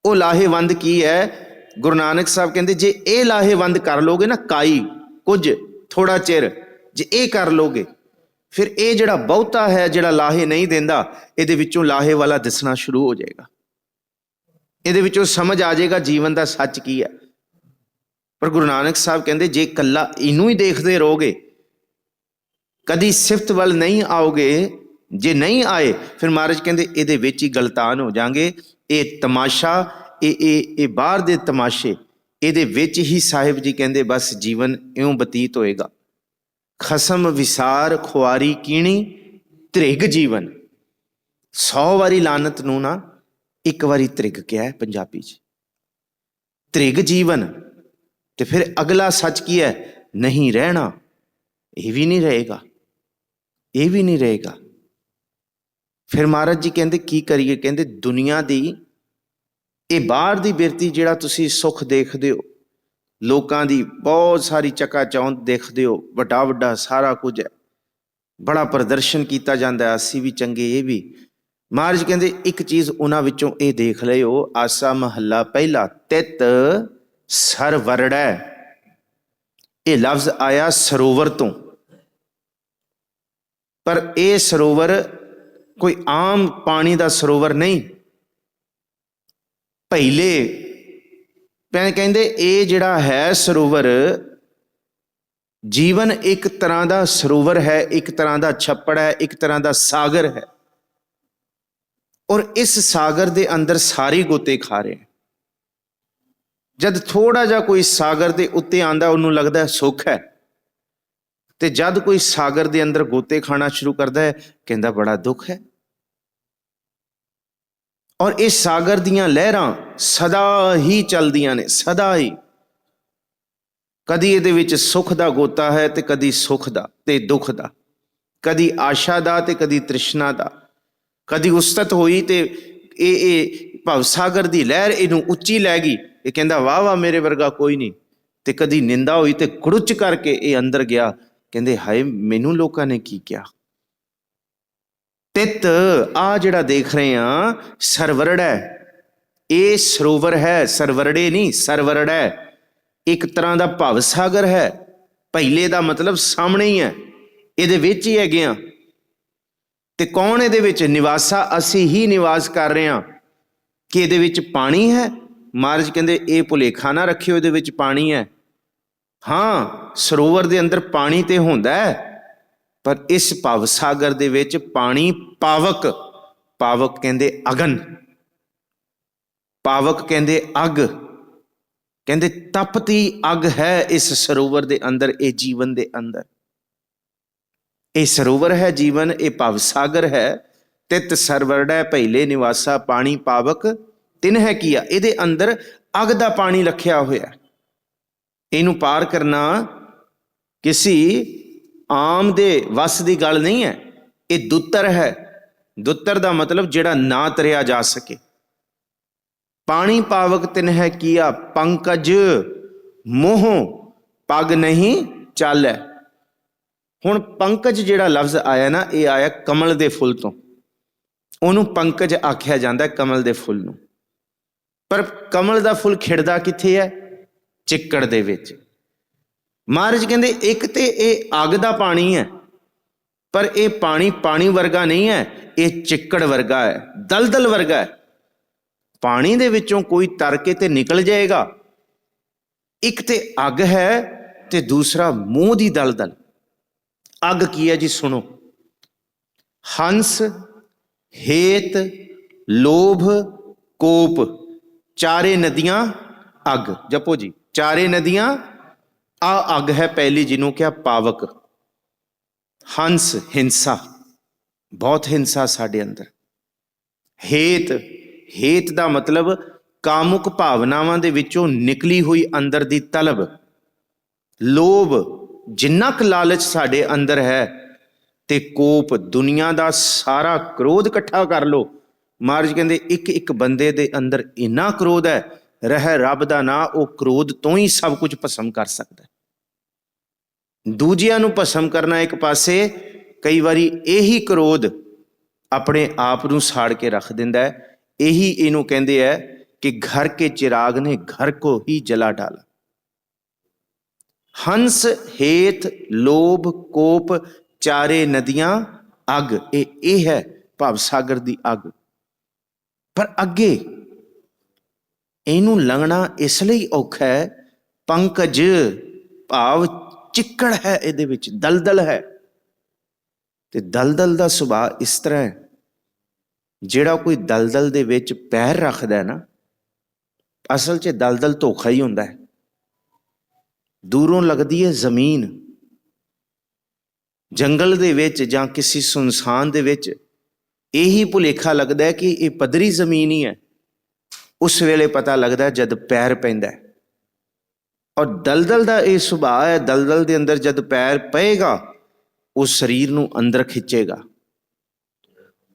ਉਹ ਲਾਹੇਵੰਦ ਕੀ ਹੈ? ਗੁਰੂ ਨਾਨਕ ਸਾਹਿਬ ਕਹਿੰਦੇ ਜੇ ਇਹ ਲਾਹੇਵੰਦ ਕਰ ਲੋਗੇ ਨਾ, ਕਾਈ ਕੁਝ ਥੋੜਾ ਚਿਰ ਜੇ ਇਹ ਕਰ ਲੋਗੇ, ਫਿਰ ਇਹ ਜਿਹੜਾ ਬਹੁਤਾ ਹੈ, ਜਿਹੜਾ ਲਾਹੇ ਨਹੀਂ ਦਿੰਦਾ, ਇਹਦੇ ਵਿੱਚੋਂ ਲਾਹੇ ਵਾਲਾ ਦਿਸਣਾ ਸ਼ੁਰੂ ਹੋ ਜਾਏਗਾ, ਇਹਦੇ ਵਿੱਚੋਂ ਸਮਝ ਆ ਜਾਏਗਾ ਜੀਵਨ ਦਾ ਸੱਚ ਕੀ ਹੈ। ਪਰ ਗੁਰੂ ਨਾਨਕ ਸਾਹਿਬ ਕਹਿੰਦੇ ਜੇ ਇਕੱਲਾ ਇਹਨੂੰ ਹੀ ਦੇਖਦੇ ਰਹੋਗੇ, ਕਦੀ ਸਿਫਤ ਵੱਲ ਨਹੀਂ ਆਓਗੇ, ਜੇ ਨਹੀਂ ਆਏ ਫਿਰ ਮਹਾਰਾਜ ਕਹਿੰਦੇ ਇਹਦੇ ਵਿੱਚ ਹੀ ਗਲਤਾਨ ਹੋ ਜਾਵਾਂਗੇ। ਇਹ ਤਮਾਸ਼ਾ, ਇਹ ਬਾਹਰ ਦੇ ਤਮਾਸ਼ੇ, ਇਹਦੇ ਵਿੱਚ ਹੀ ਸਾਹਿਬ ਜੀ ਕਹਿੰਦੇ ਬਸ ਜੀਵਨ ਇਉਂ ਬਤੀਤ ਹੋਏਗਾ। ਖਸਮ ਵਿਸਾਰ ਖੁਆਰੀ ਕੀਣੀ ਧ੍ਰਿਗ ਜੀਵਨ। 100 ਵਾਰੀ ਲਾਨਤ ਨੂੰ ਨਾ ਇੱਕ ਵਾਰੀ ਧ੍ਰਿਗ ਕਿਹਾ ਹੈ ਪੰਜਾਬੀ 'ਚ, ਧ੍ਰਿਗ ਜੀਵਨ। ਤੇ ਫਿਰ ਅਗਲਾ ਸੱਚ ਕੀ ਹੈ? ਨਹੀਂ ਰਹਿਣਾ, ਇਹ ਵੀ ਨਹੀਂ ਰਹੇਗਾ, ਇਹ ਵੀ ਨਹੀਂ ਰਹੇਗਾ। ਫਿਰ ਮਹਾਰਾਜ ਜੀ ਕਹਿੰਦੇ ਕੀ ਕਰੀਏ? ਕਹਿੰਦੇ ਦੁਨੀਆ ਦੀ ਇਹ ਬਾਹਰ ਦੀ ਬਿਰਤੀ, ਜਿਹੜਾ ਤੁਸੀਂ ਸੁੱਖ ਦੇਖਦੇ ਹੋ, ਲੋਕਾਂ ਦੀ ਬਹੁਤ ਸਾਰੀ ਚਕਾਚੌਂਧ ਦੇਖਦੇ ਹੋ, ਵੱਡਾ ਵੱਡਾ ਸਾਰਾ ਕੁਝ ਹੈ, ਬੜਾ ਪ੍ਰਦਰਸ਼ਨ ਕੀਤਾ ਜਾਂਦਾ, ਅਸੀਂ ਵੀ ਚੰਗੇ ਇਹ ਵੀ। ਮਹਾਰਾਜ ਕਹਿੰਦੇ ਇੱਕ ਚੀਜ਼ ਉਹਨਾਂ ਵਿੱਚੋਂ ਇਹ ਦੇਖ ਲਿਓ, ਆਸਾ ਮਹੱਲਾ ਪਹਿਲਾ। ਤਿਤ ਸਰ ਵਰੜੈ, ਇਹ ਲਫ਼ਜ਼ ਆਇਆ ਸਰੋਵਰ ਤੋਂ, ਪਰ ਇਹ ਸਰੋਵਰ ਕੋਈ ਆਮ ਪਾਣੀ ਦਾ ਸਰੋਵਰ ਨਹੀਂ। ਪਹਿਲੇ ਕਹਿੰਦੇ ਇਹ ਜਿਹੜਾ ਹੈ ਸਰੋਵਰ, ਜੀਵਨ ਇੱਕ ਤਰ੍ਹਾਂ ਦਾ ਸਰੋਵਰ ਹੈ, ਇੱਕ ਤਰ੍ਹਾਂ ਦਾ ਛੱਪੜ ਹੈ, ਇੱਕ ਤਰ੍ਹਾਂ ਦਾ ਸਾਗਰ ਹੈ, ਔਰ ਇਸ ਸਾਗਰ ਦੇ ਅੰਦਰ ਸਾਰੇ ਗੋਤੇ ਖਾ ਰਹੇ। ਜਦ ਥੋੜਾ ਜਿਹਾ ਕੋਈ ਸਾਗਰ ਦੇ ਉੱਤੇ ਆਂਦਾ ਉਹਨੂੰ ਲੱਗਦਾ ਸੁੱਖ ਹੈ, ਤੇ ਜਦ ਕੋਈ ਸਾਗਰ ਦੇ ਅੰਦਰ ਗੋਤੇ ਖਾਣਾ ਸ਼ੁਰੂ ਕਰਦਾ ਹੈ ਕਹਿੰਦਾ ਬੜਾ ਦੁੱਖ ਹੈ। ਔਰ ਇਸ ਸਾਗਰ ਦੀਆਂ ਲਹਿਰਾਂ ਸਦਾ ਹੀ ਚੱਲਦੀਆਂ ਨੇ, ਸਦਾ ਹੀ। ਕਦੀ ਇਹਦੇ ਵਿੱਚ ਸੁੱਖ ਦਾ ਗੋਤਾ ਹੈ ਤੇ ਕਦੀ ਸੁੱਖ ਦਾ ਤੇ ਦੁੱਖ ਦਾ, ਕਦੀ ਆਸ਼ਾ ਦਾ ਤੇ ਕਦੀ ਤ੍ਰਿਸ਼ਨਾ ਦਾ, ਕਦੀ ਉਸਤਤ ਹੋਈ ਤੇ ਇਹ ਭਵਸਾਗਰ ਦੀ ਲਹਿਰ ਇਹਨੂੰ ਉੱਚੀ ਲੈ ਗਈ। ਇਹ ਕਹਿੰਦਾ ਵਾਹ ਵਾਹ ਮੇਰੇ ਵਰਗਾ ਕੋਈ ਨਹੀਂ। ਤੇ ਕਦੀ ਨਿੰਦਾ ਹੋਈ ਤੇ ਕੁੜੁੱਚ ਕਰਕੇ ਇਹ ਅੰਦਰ ਗਿਆ। ਕਹਿੰਦੇ ਹਾਏ ਮੈਨੂੰ ਲੋਕਾਂ ਨੇ ਕੀ ਕਿਹਾ। ਤਿੱਤ ਆ ਜਿਹੜਾ ਦੇਖ ਰਹੇ ਆ ਸਰਵਰੜ ਹੈ, ਇਹ ਸਰੋਵਰ ਹੈ, ਸਰਵਰੜੇ ਨਹੀਂ ਸਰਵਰੜ ਹੈ। ਇੱਕ ਤਰ੍ਹਾਂ ਦਾ ਭਵ ਸਾਗਰ ਹੈ। ਪਹਿਲੇ ਦਾ ਮਤਲਬ ਸਾਹਮਣੇ ਹੀ ਹੈ, ਇਹਦੇ ਵਿੱਚ ਹੀ ਹੈਗੇ ਆ। ਤੇ ਕੌਣ ਇਹਦੇ ਵਿੱਚ ਨਿਵਾਸਾ? ਅਸੀਂ ਹੀ ਨਿਵਾਸ ਕਰ ਰਹੇ ਹਾਂ। ਕਿ ਇਹਦੇ ਵਿੱਚ ਪਾਣੀ ਹੈ? ਮਹਾਰਾਜ ਕਹਿੰਦੇ ਇਹ ਭੁਲੇਖਾ ਨਾ ਰੱਖਿਓ ਇਹਦੇ ਵਿੱਚ ਪਾਣੀ ਹੈ। ਹਾਂ, ਸਰੋਵਰ ਦੇ ਅੰਦਰ ਪਾਣੀ ਤੇ ਹੁੰਦਾ ਹੈ, ਪਰ ਇਸ ਭਵ ਸਾਗਰ ਦੇ ਵਿੱਚ ਪਾਣੀ ਪਾਵਕ, ਪਾਵਕ ਕਹਿੰਦੇ ਅਗਨ, ਪਾਵਕ ਕਹਿੰਦੇ ਅੱਗ, ਕਹਿੰਦੇ ਤਪਤੀ ਅੱਗ ਹੈ ਇਸ ਸਰੋਵਰ ਦੇ ਅੰਦਰ, ਇਹ ਜੀਵਨ ਦੇ ਅੰਦਰ। ਇਹ ਸਰੋਵਰ ਹੈ ਜੀਵਨ, ਇਹ ਭਵ ਸਾਗਰ ਹੈ। ਤਿਤ ਸਰਵਰੜੈ ਪਹਿਲੇ ਨਿਵਾਸਾ ਪਾਣੀ ਪਾਵਕ ਤਿਨ ਹੈ ਕੀਆ। ਇਹਦੇ ਅੰਦਰ ਅੱਗ ਦਾ ਪਾਣੀ ਰੱਖਿਆ ਹੋਇਆ। ਇਹਨੂੰ ਪਾਰ ਕਰਨਾ ਕਿਸੇ ਆਮ ਦੇ ਵੱਸ ਦੀ ਗੱਲ ਨਹੀਂ ਹੈ। ਇਹ ਦੁੱਤਰ ਹੈ। ਦੁੱਤਰ ਦਾ ਮਤਲਬ ਜਿਹੜਾ ਨਾ ਤਰਿਆ ਜਾ ਸਕੇ। ਪਾਣੀ ਪਾਵਕ ਤਿਨ ਹੈ ਕੀਆ ਪੰਕਜ ਮੋਹ ਪਗ ਨਹੀਂ ਚਾਲੈ। ਹੁਣ ਪੰਕਜ ਜਿਹੜਾ ਲਫ਼ਜ਼ ਆਇਆ ਨਾ, ਇਹ ਆਇਆ ਕਮਲ ਦੇ ਫੁੱਲ ਤੋਂ। ਉਹਨੂੰ ਪੰਕਜ ਆਖਿਆ ਜਾਂਦਾ ਕਮਲ ਦੇ ਫੁੱਲ ਨੂੰ। ਪਰ ਕਮਲ ਦਾ ਫੁੱਲ ਖਿੜਦਾ ਕਿੱਥੇ ਹੈ? ਚਿੱਕੜ ਦੇ ਵਿੱਚ। ਮਹਾਰਾਜ ਕਹਿੰਦੇ ਇੱਕ ਤੇ ਇਹ ਅੱਗ ਦਾ ਪਾਣੀ ਹੈ, ਪਰ ਇਹ ਪਾਣੀ ਪਾਣੀ ਵਰਗਾ ਨਹੀਂ ਹੈ, ਇਹ ਚਿੱਕੜ ਵਰਗਾ ਹੈ, ਦਲਦਲ ਵਰਗਾ ਹੈ। ਪਾਣੀ ਦੇ ਵਿੱਚੋਂ ਕੋਈ ਤਰ ਕੇ ਤੇ ਨਿਕਲ ਜਾਏਗਾ। ਇੱਕ ਤੇ ਅੱਗ ਹੈ ਤੇ ਦੂਸਰਾ ਮੂੰਹ ਦੀ ਦਲਦਲ। ਅੱਗ ਕੀ ਹੈ ਜੀ? ਸੁਣੋ। ਹੰਸ, ਹੇਤ, ਲੋਭ, ਕੋਪ, ਚਾਰੇ ਨਦੀਆਂ ਅੱਗ। ਜਪੋ ਜੀ, ਚਾਰੇ ਨਦੀਆਂ ਆ ਅੱਗ ਹੈ ਪਹਿਲੀ, ਜਿਹਨੂੰ ਕਿਹਾ ਪਾਵਕ। ਹੰਸ ਹਿੰਸਾ, ਬਹੁਤ ਹਿੰਸਾ ਸਾਡੇ ਅੰਦਰ। ਹੇਤ, ਹੇਤ ਦਾ ਮਤਲਬ ਕਾਮੁਕ ਭਾਵਨਾਵਾਂ ਦੇ ਵਿੱਚੋਂ ਨਿਕਲੀ ਹੋਈ ਅੰਦਰ ਦੀ ਤਲਬ। ਲੋਭ, ਜਿੰਨਾ ਕੁ ਲਾਲਚ ਸਾਡੇ ਅੰਦਰ ਹੈ। ਤੇ ਕੋਪ, ਦੁਨੀਆ ਦਾ ਸਾਰਾ ਕ੍ਰੋਧ ਇਕੱਠਾ ਕਰ ਲੋ। ਮਹਾਰਾਜ ਕਹਿੰਦੇ ਇੱਕ ਇੱਕ ਬੰਦੇ ਦੇ ਅੰਦਰ ਇੰਨਾ ਕ੍ਰੋਧ ਹੈ, ਰਹਿ ਰੱਬ ਦਾ ਨਾਂ, ਉਹ ਕ੍ਰੋਧ ਤੋਂ ਹੀ ਸਭ ਕੁਝ ਭਸਮ ਕਰ ਸਕਦਾ। ਦੂਜਿਆਂ ਨੂੰ ਭਸਮ ਕਰਨਾ ਇੱਕ ਪਾਸੇ, ਕਈ ਵਾਰੀ ਇਹੀ ਕ੍ਰੋਧ ਆਪਣੇ ਆਪ ਨੂੰ ਸਾੜ ਕੇ ਰੱਖ ਦਿੰਦਾ ਹੈ। ਇਹੀ ਇਹਨੂੰ ਕਹਿੰਦੇ ਹੈ ਕਿ ਘਰ ਕੇ ਚਿਰਾਗ ਨੇ ਘਰ ਕੋ ਹੀ ਜਲਾ ਡਾਲਾ। ਹੰਸ, ਹੇਤ, ਲੋਭ, ਕੋਪ, ਚਾਰੇ ਨਦੀਆਂ ਅੱਗ। ਇਹ ਹੈ ਭਵ ਸਾਗਰ ਦੀ ਅੱਗ। ਪਰ ਅੱਗੇ ਇਹਨੂੰ ਲੰਘਣਾ ਇਸ ਲਈ ਔਖਾ ਹੈ, ਪੰਕਜ ਭਾਵ ਚਿੱਕੜ ਹੈ, ਇਹਦੇ ਵਿੱਚ ਦਲਦਲ ਹੈ। ਤੇ ਦਲਦਲ ਦਾ ਸੁਭਾਅ ਇਸ ਤਰ੍ਹਾਂ ਹੈ, ਜਿਹੜਾ ਕੋਈ ਦਲਦਲ ਦੇ ਵਿੱਚ ਪੈਰ ਰੱਖਦਾ ਹੈ ਨਾ, ਅਸਲ 'ਚ ਦਲਦਲ ਧੋਖਾ ਹੀ ਹੁੰਦਾ ਹੈ। ਦੂਰੋਂ ਲੱਗਦੀ ਹੈ ਜ਼ਮੀਨ। ਜੰਗਲ ਦੇ ਵਿੱਚ ਜਾਂ ਕਿਸੇ ਸੁਨਸਾਨ ਦੇ ਵਿੱਚ ਇਹੀ ਭੁਲੇਖਾ ਲੱਗਦਾ ਹੈ ਕਿ ਇਹ ਪੱਧਰੀ ਜ਼ਮੀਨ ਹੀ ਹੈ। ਉਸ ਵੇਲੇ ਪਤਾ ਲੱਗਦਾ ਜਦ ਪੈਰ ਪੈਂਦਾ ਹੈ। ਔਰ ਦਲਦਲ ਦਾ ਇਹ ਸੁਭਾਅ ਹੈ, ਦਲਦਲ ਦੇ ਅੰਦਰ ਜਦ ਪੈਰ ਪਏਗਾ, ਉਹ ਸਰੀਰ ਨੂੰ ਅੰਦਰ ਖਿੱਚੇਗਾ।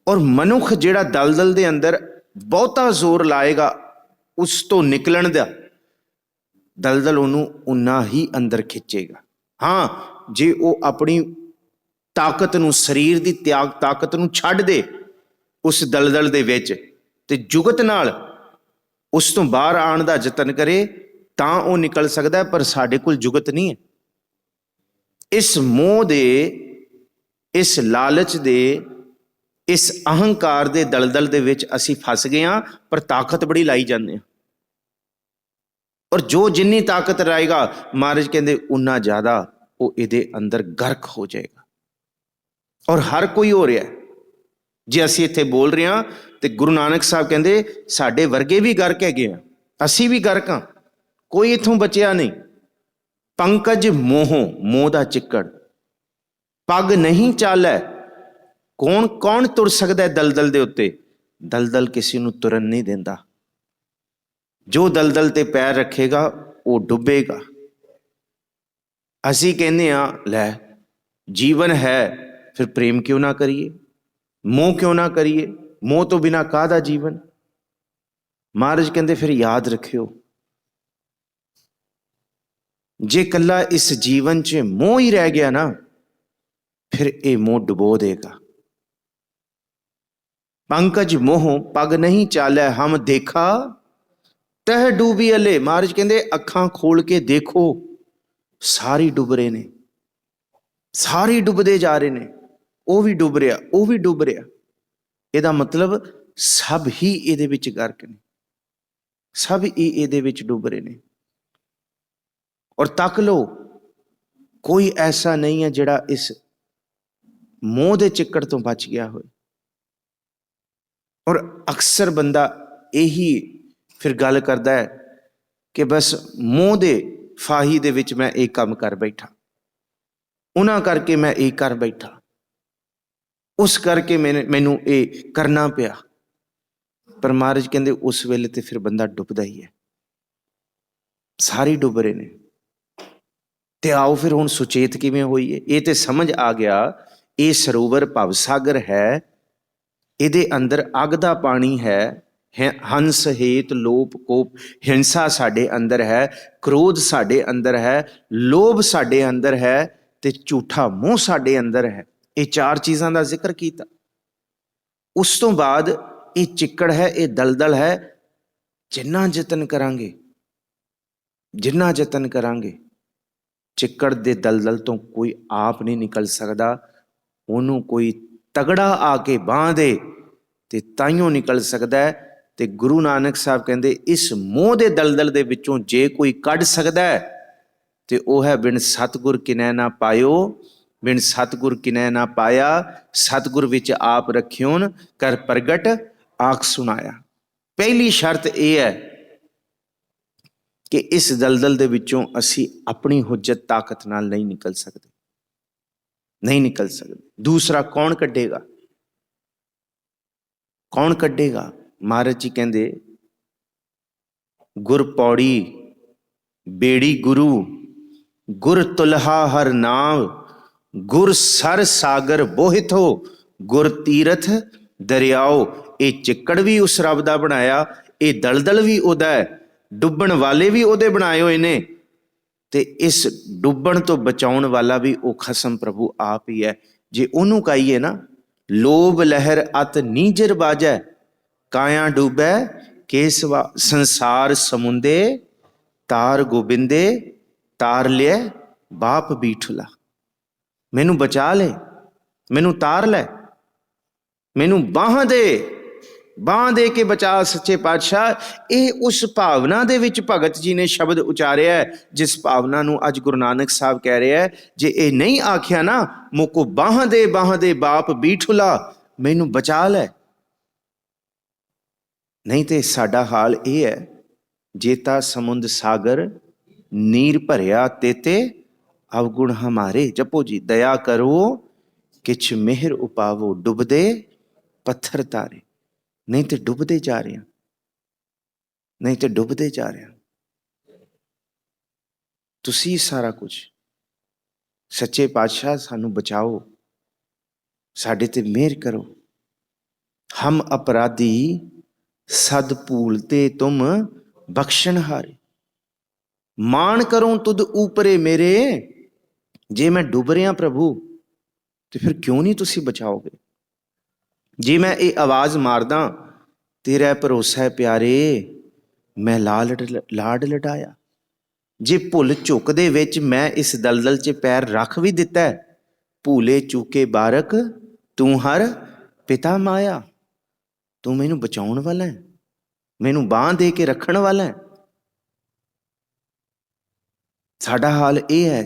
ਔਰ ਮਨੁੱਖ ਜਿਹੜਾ ਦਲਦਲ ਦੇ ਅੰਦਰ ਬਹੁਤਾ ਜ਼ੋਰ ਲਾਏਗਾ ਉਸ ਤੋਂ ਨਿਕਲਣ ਦਾ, ਦਲਦਲ ਉਹਨੂੰ ਉਨਾ ਹੀ ਅੰਦਰ ਖਿੱਚੇਗਾ। ਹਾਂ, ਜੇ ਉਹ ਆਪਣੀ ਤਾਕਤ ਨੂੰ, ਸਰੀਰ ਦੀ ਤਾਕਤ ਨੂੰ ਛੱਡ ਦੇ ਉਸ ਦਲਦਲ ਦੇ ਵਿੱਚ ਤੇ ਜੁਗਤ ਨਾਲ ਉਸ ਤੋਂ ਬਾਹਰ ਆਉਣ ਦਾ ਯਤਨ ਕਰੇ, ਤਾਂ ਉਹ ਨਿਕਲ ਸਕਦਾ। ਪਰ ਸਾਡੇ ਕੋਲ ਜੁਗਤ ਨਹੀਂ ਹੈ। ਇਸ ਮੋਹ ਦੇ, ਇਸ ਲਾਲਚ ਦੇ, ਇਸ ਅਹੰਕਾਰ ਦੇ ਦਲਦਲ ਦੇ ਵਿੱਚ ਅਸੀਂ ਫਸ ਗਏ ਹਾਂ। ਪਰ ਤਾਕਤ ਬੜੀ ਲਾਈ ਜਾਂਦੇ ਹਾਂ। ਔਰ ਜੋ ਜਿੰਨੀ ਤਾਕਤ ਲਾਏਗਾ, ਮਹਾਰਾਜ ਕਹਿੰਦੇ ਉਨਾ ਜ਼ਿਆਦਾ ਉਹ ਇਹਦੇ ਅੰਦਰ ਗਰਕ ਹੋ ਜਾਏਗਾ। ਔਰ ਹਰ ਕੋਈ ਹੋ ਰਿਹਾ। ਜੇ ਅਸੀਂ ਇੱਥੇ ਬੋਲ ਰਹੇ ਹਾਂ ਤੇ ਗੁਰੂ ਨਾਨਕ ਸਾਹਿਬ ਕਹਿੰਦੇ ਸਾਡੇ ਵਰਗੇ ਵੀ ਗਰਕ ਹੈਗੇ ਆ, ਅਸੀਂ ਵੀ ਗਰਕ ਹਾਂ, ਕੋਈ ਇੱਥੋਂ ਬਚਿਆ ਨਹੀਂ। ਪੰਕਜ ਮੋਹ, ਮੋਹ ਦਾ ਚਿੱਕੜ। ਪੱਗ ਨਹੀਂ ਚਾਲੈ, ਕੌਣ ਕੌਣ ਤੁਰ ਸਕਦਾ ਦਲਦਲ ਦੇ ਉੱਤੇ? ਦਲਦਲ ਕਿਸੇ ਨੂੰ ਤੁਰਨ ਨਹੀਂ ਦਿੰਦਾ। ਜੋ ਦਲਦਲ ਤੇ ਪੈਰ ਰੱਖੇਗਾ ਉਹ ਡੁੱਬੇਗਾ। ਅਸੀਂ ਕਹਿੰਦੇ ਹਾਂ ਲੈ ਜੀਵਨ ਹੈ, ਫਿਰ ਪ੍ਰੇਮ ਕਿਉਂ ਨਾ ਕਰੀਏ, ਮੋਹ ਕਿਉਂ ਨਾ ਕਰੀਏ? ਮੋਹ ਤੋਂ ਬਿਨਾਂ ਕਾਹਦਾ ਜੀਵਨ? ਮਹਾਰਾਜ ਕਹਿੰਦੇ ਫਿਰ ਯਾਦ ਰੱਖਿਓ, ਜੇ ਕੱਲਾ ਇਸ ਜੀਵਨ 'ਚ ਮੋਹ ਹੀ ਰਹਿ ਗਿਆ ਨਾ, ਫਿਰ ਇਹ ਮੋਹ ਡੁਬੋ ਦੇਗਾ। ਪੰਕਜ ਮੋਹ ਪਗ ਨਹੀਂ ਚਾਲੈ, ਹਮ ਦੇਖਾ ਤਹ ਡੂਬੀ ਅਲੇ। ਮਹਾਰਾਜ ਕਹਿੰਦੇ ਅੱਖਾਂ ਖੋਲ ਕੇ ਦੇਖੋ, ਸਾਰੇ ਡੁੱਬ ਰਹੇ ਨੇ, ਸਾਰੇ ਡੁੱਬਦੇ ਜਾ ਰਹੇ ਨੇ। ਉਹ ਵੀ ਡੁੱਬ ਰਿਹਾ, ਉਹ ਵੀ ਡੁੱਬ ਰਿਹਾ। ਇਹਦਾ ਮਤਲਬ ਸਭ ਹੀ ਇਹਦੇ ਵਿੱਚ ਗਰਕ ਨੇ, ਸਭ ਹੀ ਇਹਦੇ ਵਿੱਚ ਡੁੱਬ ਰਹੇ ਨੇ। ਔਰ ਤੱਕ ਲਓ, ਕੋਈ ਐਸਾ ਨਹੀਂ ਹੈ ਜਿਹੜਾ ਇਸ ਮੋਹ ਦੇ ਚਿੱਕੜ ਤੋਂ ਬਚ ਗਿਆ ਹੋਏ। ਔਰ ਅਕਸਰ ਬੰਦਾ ਇਹੀ ਫਿਰ ਗੱਲ ਕਰਦਾ ਹੈ ਕਿ ਬਸ ਮੋਹ ਦੇ ਫਾਹੀ ਦੇ ਵਿੱਚ ਮੈਂ ਇਹ ਕੰਮ ਕਰ ਬੈਠਾ, ਉਹਨਾਂ ਕਰਕੇ ਮੈਂ ਇਹ ਕਰ ਬੈਠਾ, ਉਸ ਕਰਕੇ ਮੈਨੂੰ ਇਹ ਕਰਨਾ ਪਿਆ। ਪਰ ਮਹਾਰਾਜ ਕਹਿੰਦੇ ਉਸ ਵੇਲੇ ਤੇ ਫਿਰ ਬੰਦਾ ਡੁੱਬਦਾ ਹੀ ਹੈ, ਸਾਰੇ ਡੁੱਬ ਰਹੇ ਨੇ। ਤੇ ਆਓ ਫਿਰ ਹੁਣ ਸੁਚੇਤ ਕਿਵੇਂ ਹੋਈਏ? ਇਹ ਤੇ ਸਮਝ ਆ ਗਿਆ, ਇਹ ਸਰੋਵਰ ਭਵ ਸਾਗਰ ਹੈ, ਇਹਦੇ ਅੰਦਰ ਅੱਗ ਦਾ ਪਾਣੀ ਹੈ, ਹੰਸ ਹੇਤ ਲੋਭ ਕੋਪ, ਹਿੰਸਾ ਸਾਡੇ ਅੰਦਰ ਹੈ, ਕ੍ਰੋਧ ਸਾਡੇ ਅੰਦਰ ਹੈ, ਲੋਭ ਸਾਡੇ ਅੰਦਰ ਹੈ, ਤੇ ਝੂਠਾ ਮੋਹ ਸਾਡੇ ਅੰਦਰ ਹੈ। ਇਹ ਚਾਰ ਚੀਜ਼ਾਂ ਦਾ ਜ਼ਿਕਰ ਕੀਤਾ। ਉਸ ਤੋਂ ਬਾਅਦ ਇਹ ਚਿੱਕੜ ਹੈ, ਇਹ ਦਲਦਲ ਹੈ। ਜਿੰਨਾ ਯਤਨ ਕਰਾਂਗੇ, ਜਿੰਨਾ ਯਤਨ ਕਰਾਂਗੇ, ਚਿੱਕੜ ਦੇ ਦਲਦਲ ਤੋਂ ਕੋਈ ਆਪ ਨਹੀਂ ਨਿਕਲ ਸਕਦਾ। ਉਹਨੂੰ ਕੋਈ ਤਗੜਾ ਆ ਕੇ ਬਾਂਹ ਦੇ ਤੇ ਤਾਈਓਂ ਨਿਕਲ ਸਕਦਾ ਹੈ। ਤੇ ਗੁਰੂ ਨਾਨਕ ਸਾਹਿਬ ਕਹਿੰਦੇ ਇਸ ਮੋਹ ਦੇ ਦਲਦਲ ਦੇ ਵਿੱਚੋਂ ਜੇ ਕੋਈ ਕੱਢ ਸਕਦਾ ਹੈ ਤੇ ਉਹ ਹੈ ਬਿਨ ਸਤਿਗੁਰ ਕਿਨੈ ਨਾ ਪਾਇਓ, ਬਿਨ ਸਤਿਗੁਰ ਕਿਨੈ ਨਾ ਪਾਇਆ, ਸਤਿਗੁਰ ਵਿੱਚ ਆਪ ਰਖਿਓਨ ਕਰ ਪ੍ਰਗਟ ਆਖ ਸੁਣਾਇਆ। ਪਹਿਲੀ ਸ਼ਰਤ ਇਹ ਹੈ ਕਿ ਇਸ ਦਲਦਲ ਦੇ ਵਿੱਚੋਂ ਅਸੀਂ ਆਪਣੀ ਹੁਜਤ ਤਾਕਤ ਨਾਲ ਨਹੀਂ ਨਿਕਲ ਸਕਦੇ, ਨਹੀਂ ਨਿਕਲ ਸਕਦੇ। ਦੂਸਰਾ, ਕੌਣ ਕੱਢੇਗਾ? ਕੌਣ ਕੱਢੇਗਾ? ਮਹਾਰਾਜ ਜੀ ਕਹਿੰਦੇ ਗੁਰ ਪੌੜੀ ਬੇੜੀ ਗੁਰੂ, ਗੁਰ ਤੁਲਹਾ ਹਰ ਨਾਮ, ਗੁਰ ਸਰ ਸਾਗਰ ਬੋਹਿਥੋ, ਗੁਰ ਤੀਰਥ ਦਰਿਆਓ। ਇਹ ਚਿੱਕੜ ਵੀ ਉਸ ਰੱਬ ਦਾ ਬਣਾਇਆ, ਇਹ ਦਲਦਲ ਵੀ ਉਹਦਾ ਹੈ, ਡੁੱਬਣ ਵਾਲੇ ਵੀ ਉਹਦੇ ਬਣਾਏ ਹੋਏ ਨੇ, ਤੇ ਇਸ ਡੁੱਬਣ ਤੋਂ ਬਚਾਉਣ ਵਾਲਾ ਵੀ ਉਹ ਖਸਮ ਪ੍ਰਭੂ ਆਪ ਹੀ ਹੈ। ਜੇ ਉਹਨੂੰ ਕਹੀਏ ਨਾ, ਲੋਭ ਲਹਿਰ ਅਤ ਨੀਜਰ ਬਾਜੈ, ਕਾਇਆ ਡੂਬੈ ਕੇਸਵਾ, ਸੰਸਾਰ ਸਮੁੰਦੇ ਤਾਰ ਗੋਬਿੰਦੇ, ਤਾਰ ਲਿਆ ਬਾਪ ਬੀਠਲਾ। ਮੈਨੂੰ ਬਚਾ ਲੈ, ਮੈਨੂੰ ਤਾਰ ਲੈ, ਮੈਨੂੰ ਬਾਹਾਂ ਦੇ, ਬਾਂਹ ਦੇ ਕੇ ਬਚਾ ਸੱਚੇ ਪਾਤਸ਼ਾਹ। ਇਹ ਉਸ ਭਾਵਨਾ ਦੇ ਵਿੱਚ ਭਗਤ ਜੀ ਨੇ ਸ਼ਬਦ ਉਚਾਰਿਆ ਹੈ, ਜਿਸ ਭਾਵਨਾ ਨੂੰ ਅੱਜ ਗੁਰੂ ਨਾਨਕ ਸਾਹਿਬ ਕਹਿ ਰਿਹਾ ਹੈ, ਜੇ ਇਹ ਨਹੀਂ ਆਖਿਆ ਨਾ, ਮੋਕੋ ਬਾਹਾਂ ਦੇ ਬਾਪ ਬੀਠੁਲਾ, ਮੈਨੂੰ ਬਚਾ ਲੈ। ਨਹੀਂ ਤੇ ਸਾਡਾ ਹਾਲ ਇਹ ਹੈ, ਜੇਤਾ ਸਮੁੰਦ ਸਾਗਰ ਨੀਰ ਭਰਿਆ ਤੇਤੇ ਅਵਗੁਣ ਹਮਾਰੇ। ਜਪੋ ਜੀ, ਦਇਆ ਕਰੋ ਕਿਛ ਮਿਹਰ ਉਪਾਵੋ, ਡੁੱਬਦੇ ਪੱਥਰ ਤਾਰੇ। ਨਹੀਂ ਤੇ ਡੁੱਬਦੇ ਜਾ ਰਹੇ ਹਾਂ, ਨਹੀਂ ਤੇ ਡੁੱਬਦੇ ਜਾ ਰਹੇ ਹਾਂ। ਤੁਸੀਂ ਸਾਰਾ ਕੁਝ, ਸੱਚੇ ਪਾਤਸ਼ਾਹ ਸਾਨੂੰ ਬਚਾਓ, ਸਾਡੇ ਤੇ ਮਿਹਰ ਕਰੋ। ਹਮ ਅਪਰਾਧੀ ਸਦ ਭੂਲਤੇ ਤੁਮ ਬਖਸ਼ਣ ਹਾਰੇ, ਮਾਣ ਕਰੋ ਤੁਧ ਊਪਰੇ ਮੇਰੇ। ਜੇ ਮੈਂ ਡੁੱਬ ਰਿਹਾ ਪ੍ਰਭੂ, ਤੇ ਫਿਰ ਕਿਉਂ ਨਹੀਂ ਤੁਸੀਂ ਬਚਾਓਗੇ? ਜੇ ਮੈਂ ਇਹ ਆਵਾਜ਼ ਮਾਰਦਾ, ਤੇਰਾ ਭਰੋਸਾ ਹੈ ਪਿਆਰੇ, ਮੈਂ ਲਾਡ ਲਡਾਇਆ। ਜੇ ਭੁੱਲ ਝੁਕ ਦੇ ਵਿੱਚ ਮੈਂ ਇਸ ਦਲਦਲ 'ਚ ਪੈਰ ਰੱਖ ਵੀ ਦਿੱਤਾ, ਭੂਲੇ ਚੂਕੇ ਬਾਰਕ ਤੂੰ ਹਰ ਪਿਤਾ ਮਾਇਆ। ਤੂੰ ਮੈਨੂੰ ਬਚਾਉਣ ਵਾਲਾ ਹੈ, ਮੈਨੂੰ ਬਾਂਹ ਦੇ ਕੇ ਰੱਖਣ ਵਾਲਾ ਹੈ। ਸਾਡਾ ਹਾਲ ਇਹ ਹੈ,